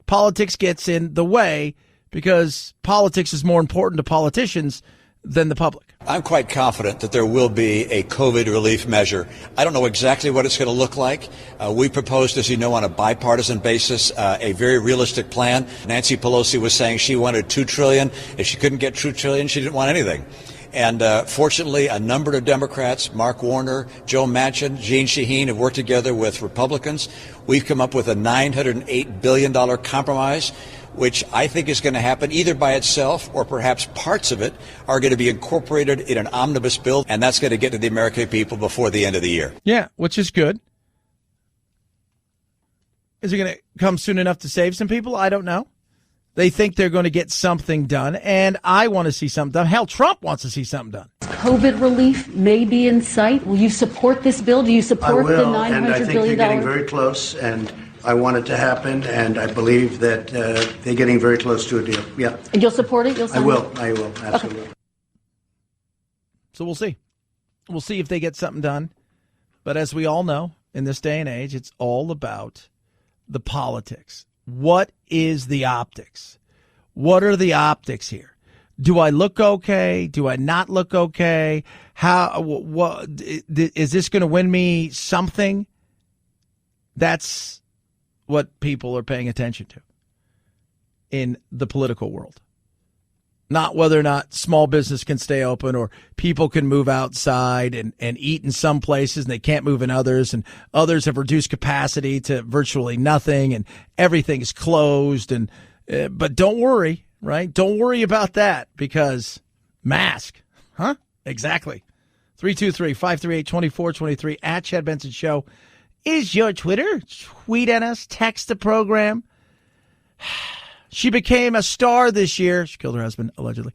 Politics gets in the way because politics is more important to politicians than the public. I'm quite confident that there will be a COVID relief measure. I don't know exactly what it's going to look like. We proposed, as you know, on a bipartisan basis, a very realistic plan. Nancy Pelosi was saying she wanted $2 trillion. If she couldn't get $2 trillion, she didn't want anything. And fortunately, a number of Democrats, Mark Warner, Joe Manchin, Jeanne Shaheen, have worked together with Republicans. We've come up with a $908 billion compromise, which I think is going to happen either by itself or perhaps parts of it are going to be incorporated in an omnibus bill, and that's going to get to the American people before the end of the year. Yeah, which is good. Is it going to come soon enough to save some people? I don't know. They think they're going to get something done, and I want to see something done. Hell, Trump wants to see something done. COVID relief may be in sight. Will you support this bill? Do you support the $900 billion? And I think you're getting very close, and I want it to happen, and I believe that they're getting very close to a deal. Yeah. And you'll support it? You'll sign I will, absolutely. Okay. So we'll see. We'll see if they get something done. But as we all know, in this day and age, it's all about the politics. What is the optics? What are the optics here? Do I look okay? Do I not look okay? What is this going to win me something? That's what people are paying attention to in the political world. Not whether or not small business can stay open or people can move outside and eat in some places and they can't move in others, and others have reduced capacity to virtually nothing and everything is closed. And but don't worry, right? Don't worry about that, because mask, huh? Exactly. 323-538-2423 at Chad Benson Show is your Twitter. Tweet at us, text the program. She became a star this year. She killed her husband, allegedly.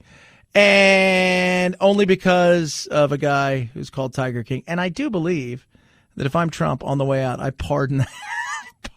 And only because of a guy who's called Tiger King. And I do believe that if I'm Trump on the way out, I pardon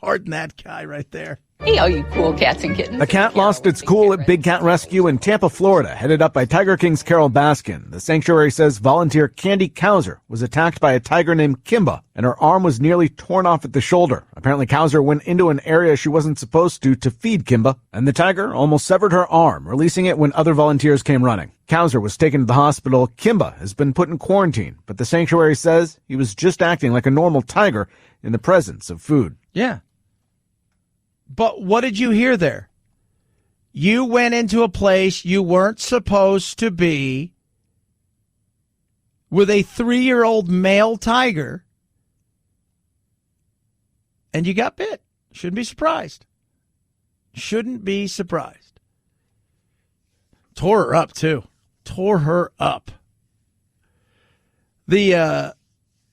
Pardon that guy right there. Hey, all you cool cats and kittens. A cat lost its cool at Big Cat Rescue in Tampa, Florida, headed up by Tiger King's Carol Baskin. The sanctuary says volunteer Candy Kauser was attacked by a tiger named Kimba, and her arm was nearly torn off at the shoulder. Apparently, Kauser went into an area she wasn't supposed to feed Kimba, and the tiger almost severed her arm, releasing it when other volunteers came running. Kauser was taken to the hospital. Kimba has been put in quarantine, but the sanctuary says he was just acting like a normal tiger in the presence of food. Yeah. But what did you hear there? You went into a place you weren't supposed to be with a 3-year-old male tiger, and you got bit. Shouldn't be surprised. Shouldn't be surprised. Tore her up, too. Tore her up. The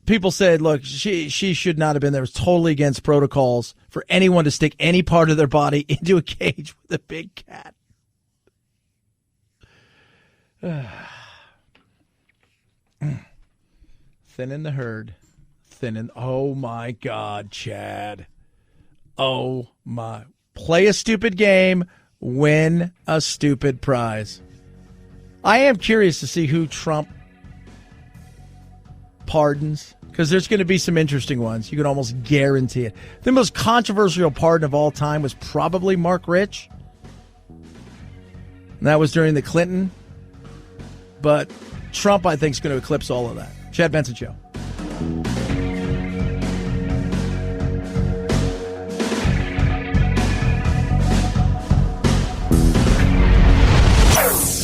people said, look, she should not have been there. It was totally against protocols for anyone to stick any part of their body into a cage with a big cat. Thinning the herd. Oh, my God, Chad. Oh, my. Play a stupid game. Win a stupid prize. I am curious to see who Trump pardons, because there's going to be some interesting ones. You can almost guarantee it. The most controversial pardon of all time was probably Mark Rich. And that was during the Clinton. But Trump, I think, is going to eclipse all of that. Chad Benson Show.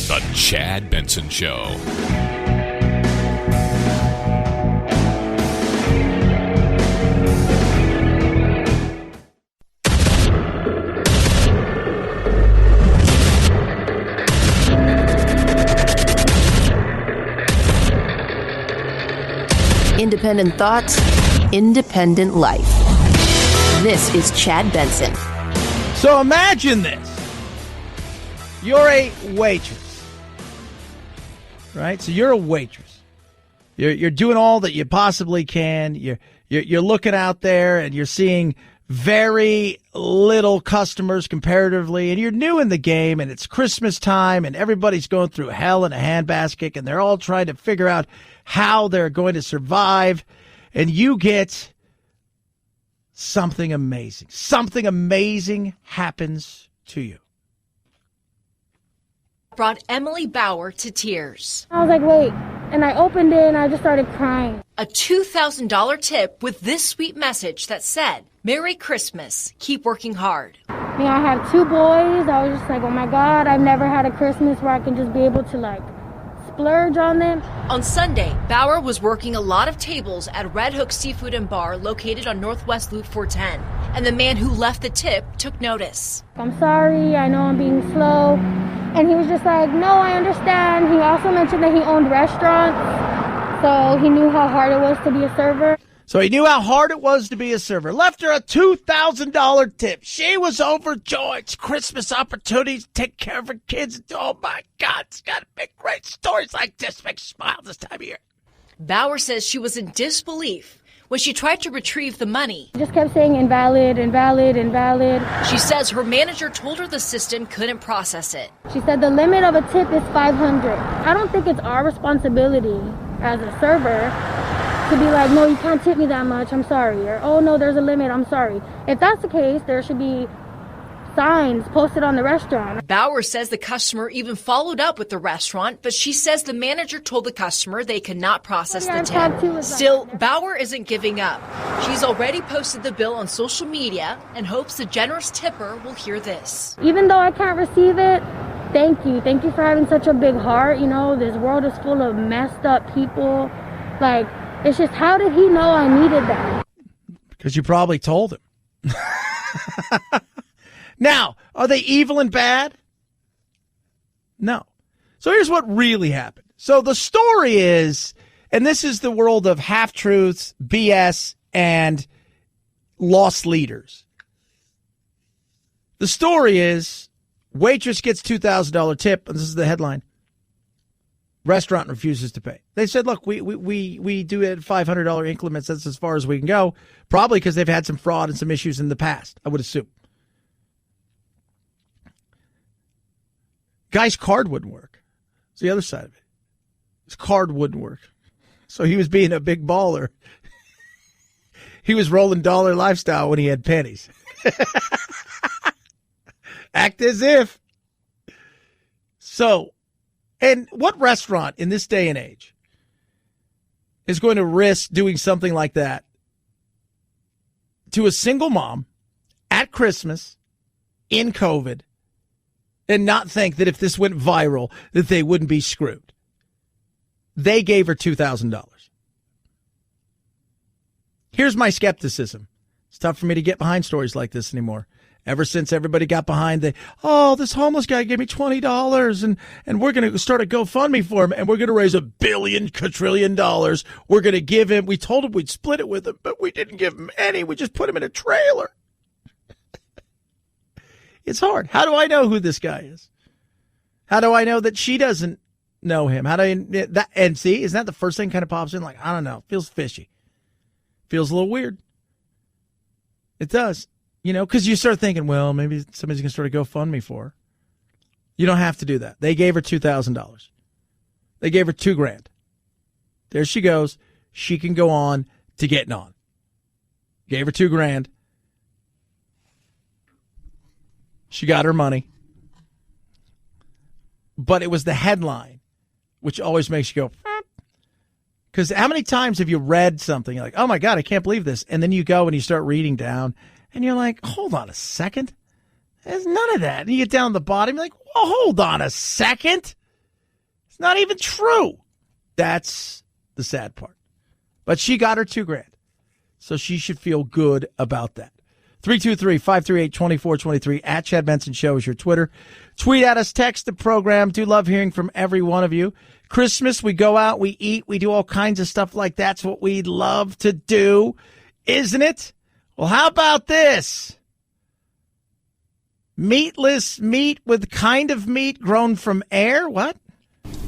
The Chad Benson Show. Independent thoughts, independent life. This is Chad Benson. So imagine this. You're a waitress, right? So you're a waitress. You're doing all that you possibly can. You're looking out there and you're seeing very little customers comparatively, and you're new in the game, and it's Christmas time, and everybody's going through hell in a handbasket, and they're all trying to figure out how they're going to survive, and you get something amazing. Something amazing happens to you. Brought Emily Bauer to tears. I was like, wait. And I opened it and I just started crying. A $2,000 tip with this sweet message that said, Merry Christmas, keep working hard. You know, I have 2 boys. I was just like, oh my God, I've never had a Christmas where I can just be able to like splurge on them. On Sunday, Bauer was working a lot of tables at Red Hook Seafood and Bar located on Northwest Loop 410. And the man who left the tip took notice. I'm sorry, I know I'm being slow. And he was just like, no, I understand. He also mentioned that he owned restaurants, so he knew how hard it was to be a server. So he knew how hard it was to be a server. Left her a $2,000 tip. She was overjoyed. It's Christmas opportunities to take care of her kids. Oh, my God. It's got to be great stories like this. Make you smile this time of year. Bauer says she was in disbelief when she tried to retrieve the money. She just kept saying invalid, invalid, invalid. She says her manager told her the system couldn't process it. She said the limit of a tip is $500. I don't think it's our responsibility as a server to be like, no, you can't tip me that much, I'm sorry. Or, oh, no, there's a limit, I'm sorry. If that's the case, there should be signs posted on the restaurant. Bauer says the customer even followed up with the restaurant, but she says the manager told the customer they could not process the tip. Still, Bauer isn't giving up. She's already posted the bill on social media and hopes the generous tipper will hear this. Even though I can't receive it, thank you. Thank you for having such a big heart. You know, this world is full of messed up people. Like, it's just, how did he know I needed that? Because you probably told him. Now, are they evil and bad? No. So here's what really happened. So the story is, and this is the world of half-truths, BS, and lost leaders. The story is, waitress gets $2,000 tip, and this is the headline. Restaurant refuses to pay. They said, look, we do it at $500 increments. That's as far as we can go. Probably because they've had some fraud and some issues in the past, I would assume. Guy's card wouldn't work. It's the other side of it. His card wouldn't work. So he was being a big baller. He was rolling dollar lifestyle when he had pennies. Act as if. So, and what restaurant in this day and age is going to risk doing something like that to a single mom at Christmas in COVID and not think that if this went viral that they wouldn't be screwed? They gave her $2,000. Here's my skepticism. It's tough for me to get behind stories like this anymore. Ever since everybody got behind this homeless guy gave me $20 and we're going to start a GoFundMe for him and we're going to raise $1 billion quadrillion. We're going to give him, we told him we'd split it with him, but we didn't give him any. We just put him in a trailer. It's hard. How do I know who this guy is? How do I know that she doesn't know him? How do I, that, and see, isn't that the first thing kind of pops in? Like, I don't know. Feels fishy. Feels a little weird. It does. You know, because you start thinking, well, maybe somebody's going to start a GoFundMe for her. You don't have to do that. They gave her $2,000. They gave her $2,000. There she goes. She can go on to getting on. Gave her $2,000. She got her money. But it was the headline, which always makes you go, because how many times have you read something you're like, oh my God, I can't believe this. And then you go and you start reading down and you're like, hold on a second. There's none of that. And you get down the bottom, you're like, well, hold on a second. It's not even true. That's the sad part. But she got her $2,000. So she should feel good about that. 323-538-2423 at Chad Benson Show is your Twitter. Tweet at us, text the program. Do love hearing from every one of you. Christmas, we go out, we eat, we do all kinds of stuff like that's what we love to do, isn't it? Well, how about this? Meatless meat with kind of meat grown from air? What?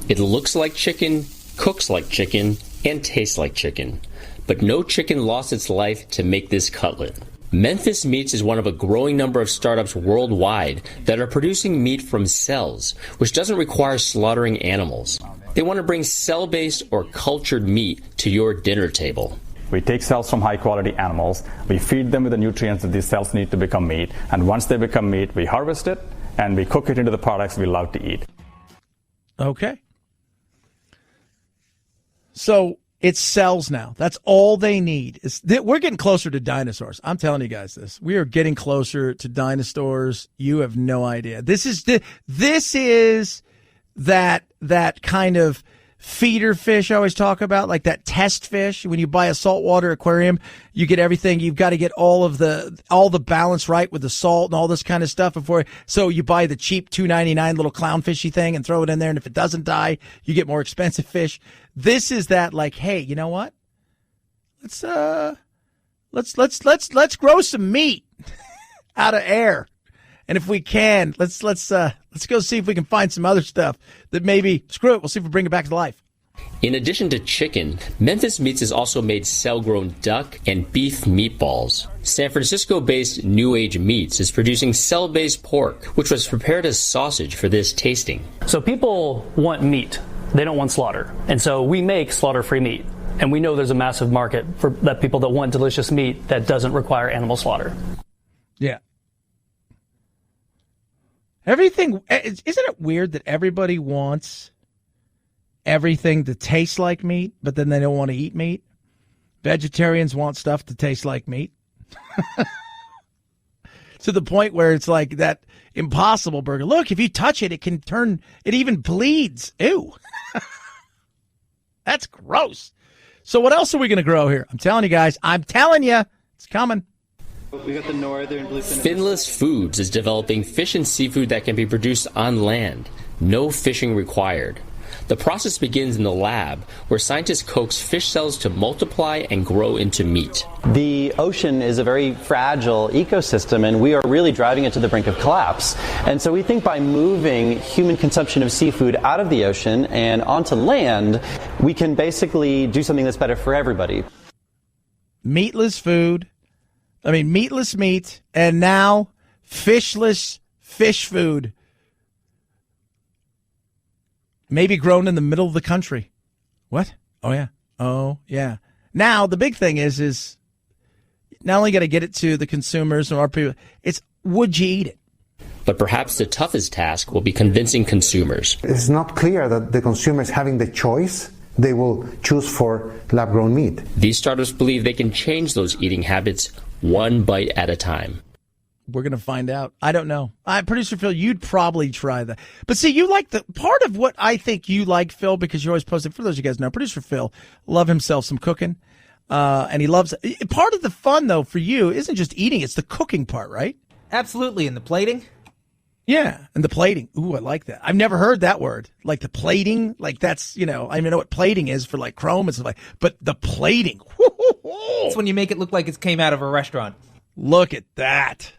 It looks like chicken, cooks like chicken, and tastes like chicken. But no chicken lost its life to make this cutlet. Memphis Meats is one of a growing number of startups worldwide that are producing meat from cells, which doesn't require slaughtering animals. They want to bring cell-based or cultured meat to your dinner table. We take cells from high-quality animals, we feed them with the nutrients that these cells need to become meat, and once they become meat, we harvest it, and we cook it into the products we love to eat. Okay. So it's cells now. That's all they need. We're getting closer to dinosaurs. I'm telling you guys this. We are getting closer to dinosaurs. You have no idea. This is that kind of feeder fish I always talk about, like that test fish. When you buy a saltwater aquarium, you get everything. You've got to get all the balance right with the salt and all this kind of stuff before. So you buy the cheap $2.99 little clownfishy thing and throw it in there. And if it doesn't die, you get more expensive fish. This is that, like, hey, you know what? Let's grow some meat out of air. And if we can, let's go see if we can find some other stuff that maybe, screw it, we'll see if we bring it back to life. In addition to chicken, Memphis Meats has also made cell-grown duck and beef meatballs. San Francisco-based New Age Meats is producing cell-based pork, which was prepared as sausage for this tasting. So people want meat. They don't want slaughter. And so we make slaughter-free meat. And we know there's a massive market for that people that want delicious meat that doesn't require animal slaughter. Yeah. Everything, isn't it weird that everybody wants everything to taste like meat, but then they don't want to eat meat? Vegetarians want stuff to taste like meat. To the point where it's like that Impossible Burger. Look, if you touch it, it can turn, it even bleeds. Ew. That's gross. So what else are we going to grow here? I'm telling you guys, it's coming. We got the northern bluefin. Finless Foods is developing fish and seafood that can be produced on land. No fishing required. The process begins in the lab, where scientists coax fish cells to multiply and grow into meat. The ocean is a very fragile ecosystem, and we are really driving it to the brink of collapse. And so we think by moving human consumption of seafood out of the ocean and onto land, we can basically do something that's better for everybody. Meatless meat, and now fishless fish food. Maybe grown in the middle of the country. What? Oh, yeah. Now, the big thing is not only got to get it to the consumers and our people, it's would you eat it? But perhaps the toughest task will be convincing consumers. It's not clear that the consumers having the choice, they will choose for lab-grown meat. These startups believe they can change those eating habits one bite at a time. We're going to find out. I don't know. Producer Phil, you'd probably try that. But see, you like the part of what I think you like, Phil, because you're always posting. For those of you guys know, Producer Phil love himself some cooking. And he loves it. Part of the fun, though, for you isn't just eating. It's the cooking part, right? Absolutely. And the plating? Yeah. And the plating. Ooh, I like that. I've never heard that word. Like the plating. Like that's, I even know what plating is for like chrome and stuff like but the plating. It's when you make it look like it came out of a restaurant. Look at that.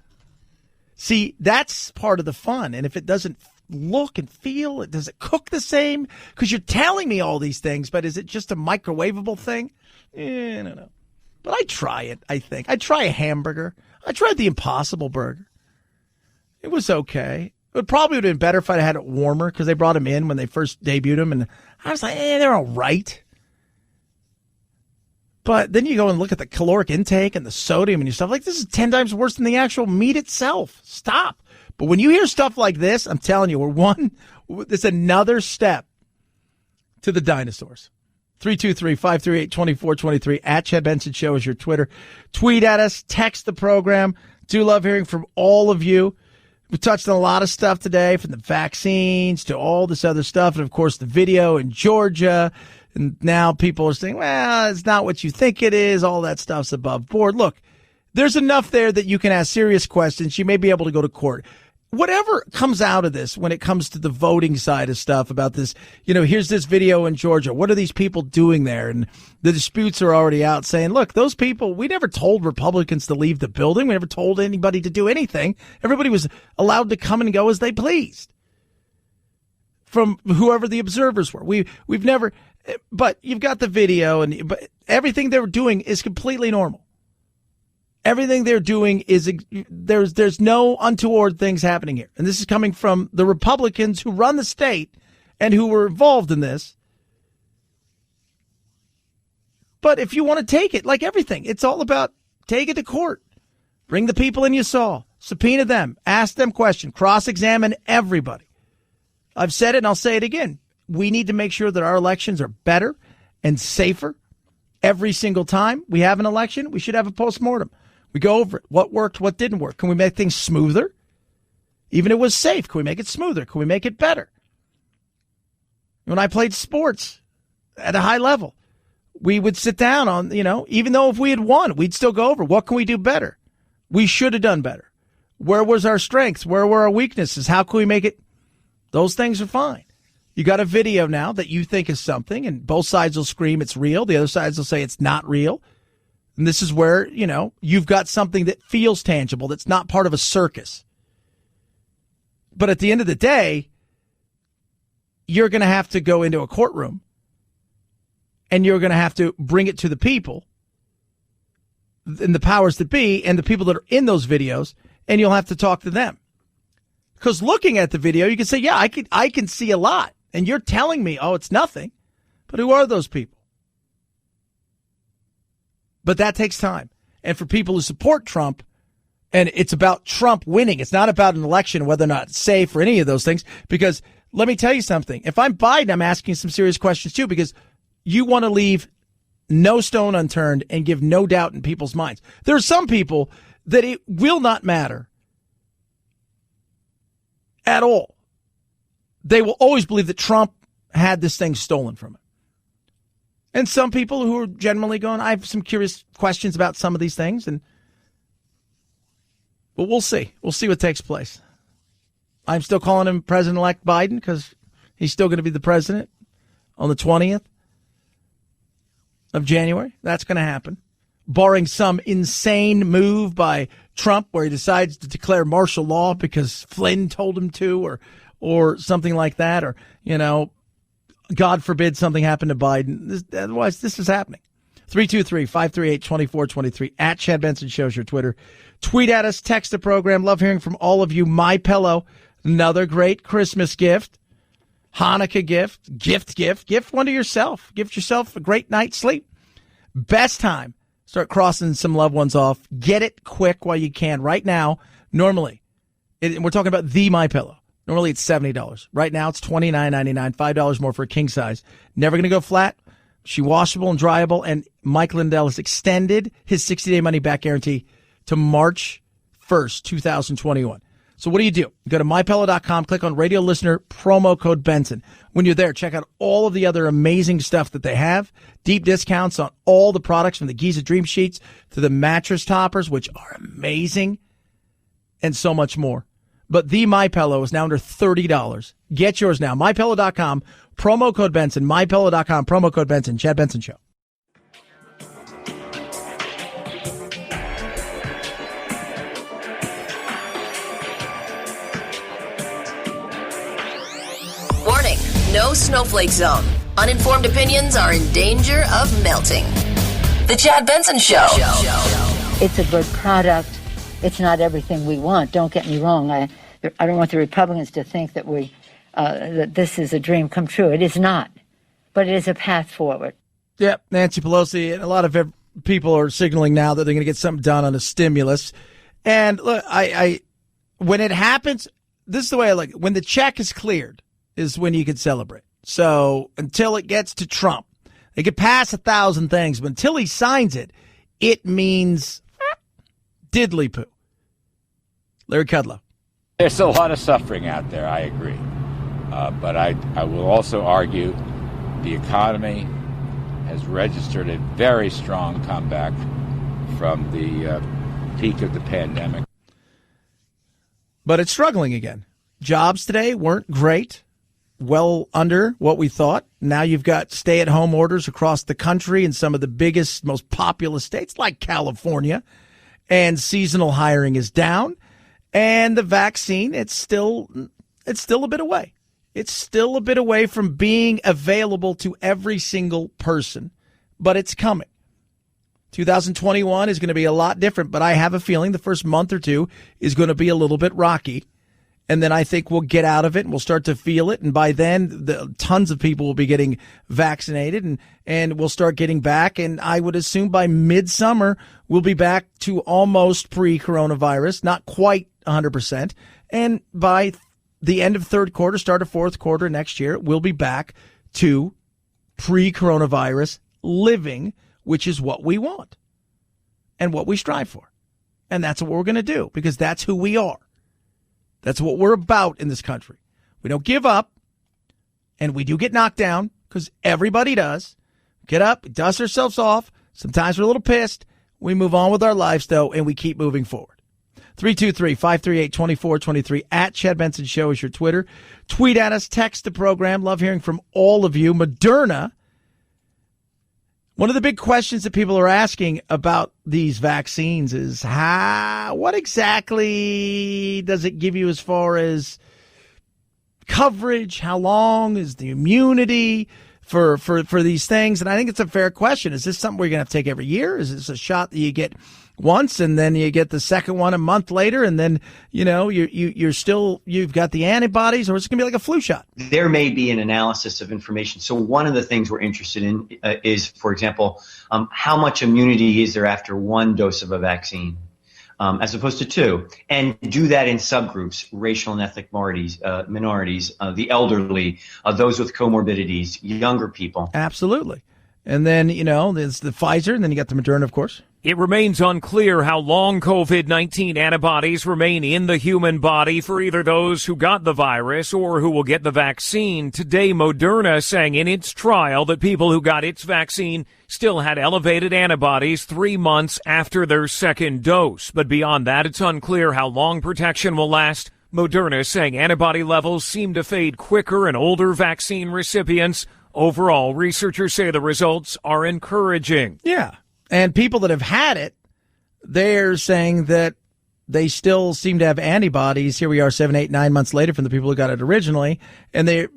See, that's part of the fun. And if it doesn't look and feel, does it cook the same? Because you're telling me all these things, but is it just a microwavable thing? I don't know. But I'd try it, I think. I'd try a hamburger. I tried the Impossible Burger. It was okay. It probably would have been better if I'd had it warmer because they brought him in when they first debuted him. And I was like, they're all right. But then you go and look at the caloric intake and the sodium and your stuff. Like, this is 10 times worse than the actual meat itself. Stop. But when you hear stuff like this, I'm telling you, it's another step to the dinosaurs. 323-538-2423 at Chad Benson Show is your Twitter. Tweet at us. Text the program. Do love hearing from all of you. We touched on a lot of stuff today, from the vaccines to all this other stuff. And, of course, the video in Georgia. And now people are saying, well, it's not what you think it is. All that stuff's above board. Look, there's enough there that you can ask serious questions. You may be able to go to court. Whatever comes out of this when it comes to the voting side of stuff about this, here's this video in Georgia. What are these people doing there? And the disputes are already out saying, look, those people, we never told Republicans to leave the building. We never told anybody to do anything. Everybody was allowed to come and go as they pleased from whoever the observers were. We've never, but you've got the video but everything they were doing is completely normal. Everything they're doing is there's no untoward things happening here. And this is coming from the Republicans who run the state and who were involved in this. But if you want to take it, like everything, it's all about take it to court. Bring the people in you saw. Subpoena them. Ask them questions. Cross-examine everybody. I've said it and I'll say it again. We need to make sure that our elections are better and safer. Every single time we have an election, we should have a postmortem. We go over it. What worked, what didn't work. Can we make things smoother? Even if it was safe, can we make it smoother? Can we make it better? When I played sports at a high level, we would sit down on, even though if we had won, we'd still go over what can we do better? We should have done better. Where was our strengths? Where were our weaknesses? How can we make it? Those things are fine. You got a video now that you think is something, and both sides will scream it's real. The other sides will say it's not real. And this is where, you've got something that feels tangible, that's not part of a circus. But at the end of the day, you're going to have to go into a courtroom and you're going to have to bring it to the people and the powers that be and the people that are in those videos, and you'll have to talk to them. Because looking at the video, you can say, yeah, I can see a lot. And you're telling me, oh, it's nothing. But who are those people? But that takes time. And for people who support Trump, and it's about Trump winning. It's not about an election, whether or not it's safe or any of those things. Because let me tell you something. If I'm Biden, I'm asking some serious questions too, because you want to leave no stone unturned and give no doubt in people's minds. There are some people that it will not matter at all. They will always believe that Trump had this thing stolen from him. And some people who are generally going, I have some curious questions about some of these things. But we'll see. We'll see what takes place. I'm still calling him President-elect Biden because he's still going to be the president. on the 20th of January. That's going to happen. Barring some insane move by Trump where he decides to declare martial law because Flynn told him to, or something like that, or, God forbid something happened to Biden. Otherwise, this is happening. 323-538-2423 at Chad Benson Show's your Twitter. Tweet at us, text the program. Love hearing from all of you. My Pillow, another great Christmas gift. Hanukkah gift. Gift one to yourself. Gift yourself a great night's sleep. Best time. Start crossing some loved ones off. Get it quick while you can. Right now, normally, we're talking about the My Pillow. Normally it's $70. Right now it's $29.99, $5 more for a king size. Never going to go flat. She washable and dryable. And Mike Lindell has extended his 60-day money-back guarantee to March 1st, 2021. So what do? You go to MyPillow.com, click on Radio Listener, promo code Benson. When you're there, check out all of the other amazing stuff that they have. Deep discounts on all the products from the Giza Dream Sheets to the mattress toppers, which are amazing, and so much more. But the MyPillow is now under $30. Get yours now. MyPillow.com, promo code Benson. MyPillow.com, promo code Benson. Chad Benson Show. Warning, no snowflake zone. Uninformed opinions are in danger of melting. The Chad Benson Show. It's a good product. It's not everything we want. Don't get me wrong. I don't want the Republicans to think that that this is a dream come true. It is not, but it is a path forward. Yep, Nancy Pelosi and a lot of people are signaling now that they're going to get something done on a stimulus. And look, when it happens, this is the way I like it. When the check is cleared is when you can celebrate. So until it gets to Trump, they could pass 1,000 things, but until he signs it, it means diddly poo. Larry Kudlow. There's a lot of suffering out there, I agree. But I will also argue the economy has registered a very strong comeback from the peak of the pandemic. But it's struggling again. Jobs today weren't great, well under what we thought. Now you've got stay-at-home orders across the country in some of the biggest, most populous states like California, and seasonal hiring is down. And the vaccine, it's still a bit away. It's still a bit away from being available to every single person, but it's coming. 2021 is going to be a lot different, but I have a feeling the first month or two is going to be a little bit rocky. And then I think we'll get out of it and we'll start to feel it. And by then, tons of people will be getting vaccinated and we'll start getting back. And I would assume by midsummer, we'll be back to almost pre-coronavirus, not quite 100%. And by the end of third quarter, start of fourth quarter next year, we'll be back to pre-coronavirus living, which is what we want and what we strive for. And that's what we're going to do because that's who we are. That's what we're about in this country. We don't give up, and we do get knocked down because everybody does. Get up, dust ourselves off. Sometimes we're a little pissed. We move on with our lives, though, and we keep moving forward. 323-538-2423 at Chad Benson Show is your Twitter. Tweet at us, text the program. Love hearing from all of you. Moderna. One of the big questions that people are asking about these vaccines is what exactly does it give you as far as coverage? How long is the immunity for these things? And I think it's a fair question. Is this something we're going to have to take every year? Is this a shot that you get once and then you get the second one a month later and then, you've got the antibodies, or is it going to be like a flu shot? There may be an analysis of information. So one of the things we're interested in is, for example, how much immunity is there after one dose of a vaccine as opposed to two, and do that in subgroups, racial and ethnic minorities, the elderly, those with comorbidities, younger people. Absolutely. And then, there's the Pfizer, and then you got the Moderna, of course. It remains unclear how long COVID-19 antibodies remain in the human body for either those who got the virus or who will get the vaccine. Today, Moderna saying in its trial that people who got its vaccine still had elevated antibodies 3 months after their second dose. But beyond that, it's unclear how long protection will last. Moderna saying antibody levels seem to fade quicker in older vaccine recipients. Overall, researchers say the results are encouraging. Yeah. And people that have had it, they're saying that they still seem to have antibodies. Here we are 7, 8, 9 months later from the people who got it originally. And the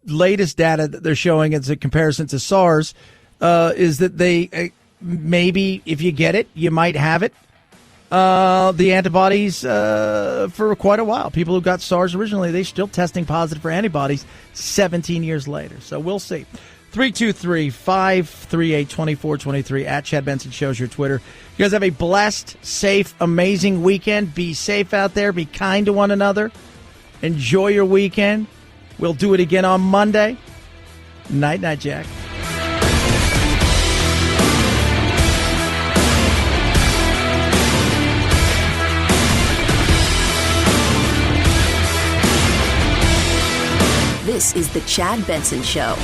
latest data that they're showing as a comparison to SARS is that they maybe if you get it, you might have it. The antibodies for quite a while. People who got SARS originally, they're still testing positive for antibodies 17 years later. So we'll see. 323-538-2423 at Chad Benson Show's your Twitter. You guys have a blessed, safe, amazing weekend. Be safe out there. Be kind to one another. Enjoy your weekend. We'll do it again on Monday. Night, night, Jack. This is the Chad Benson Show.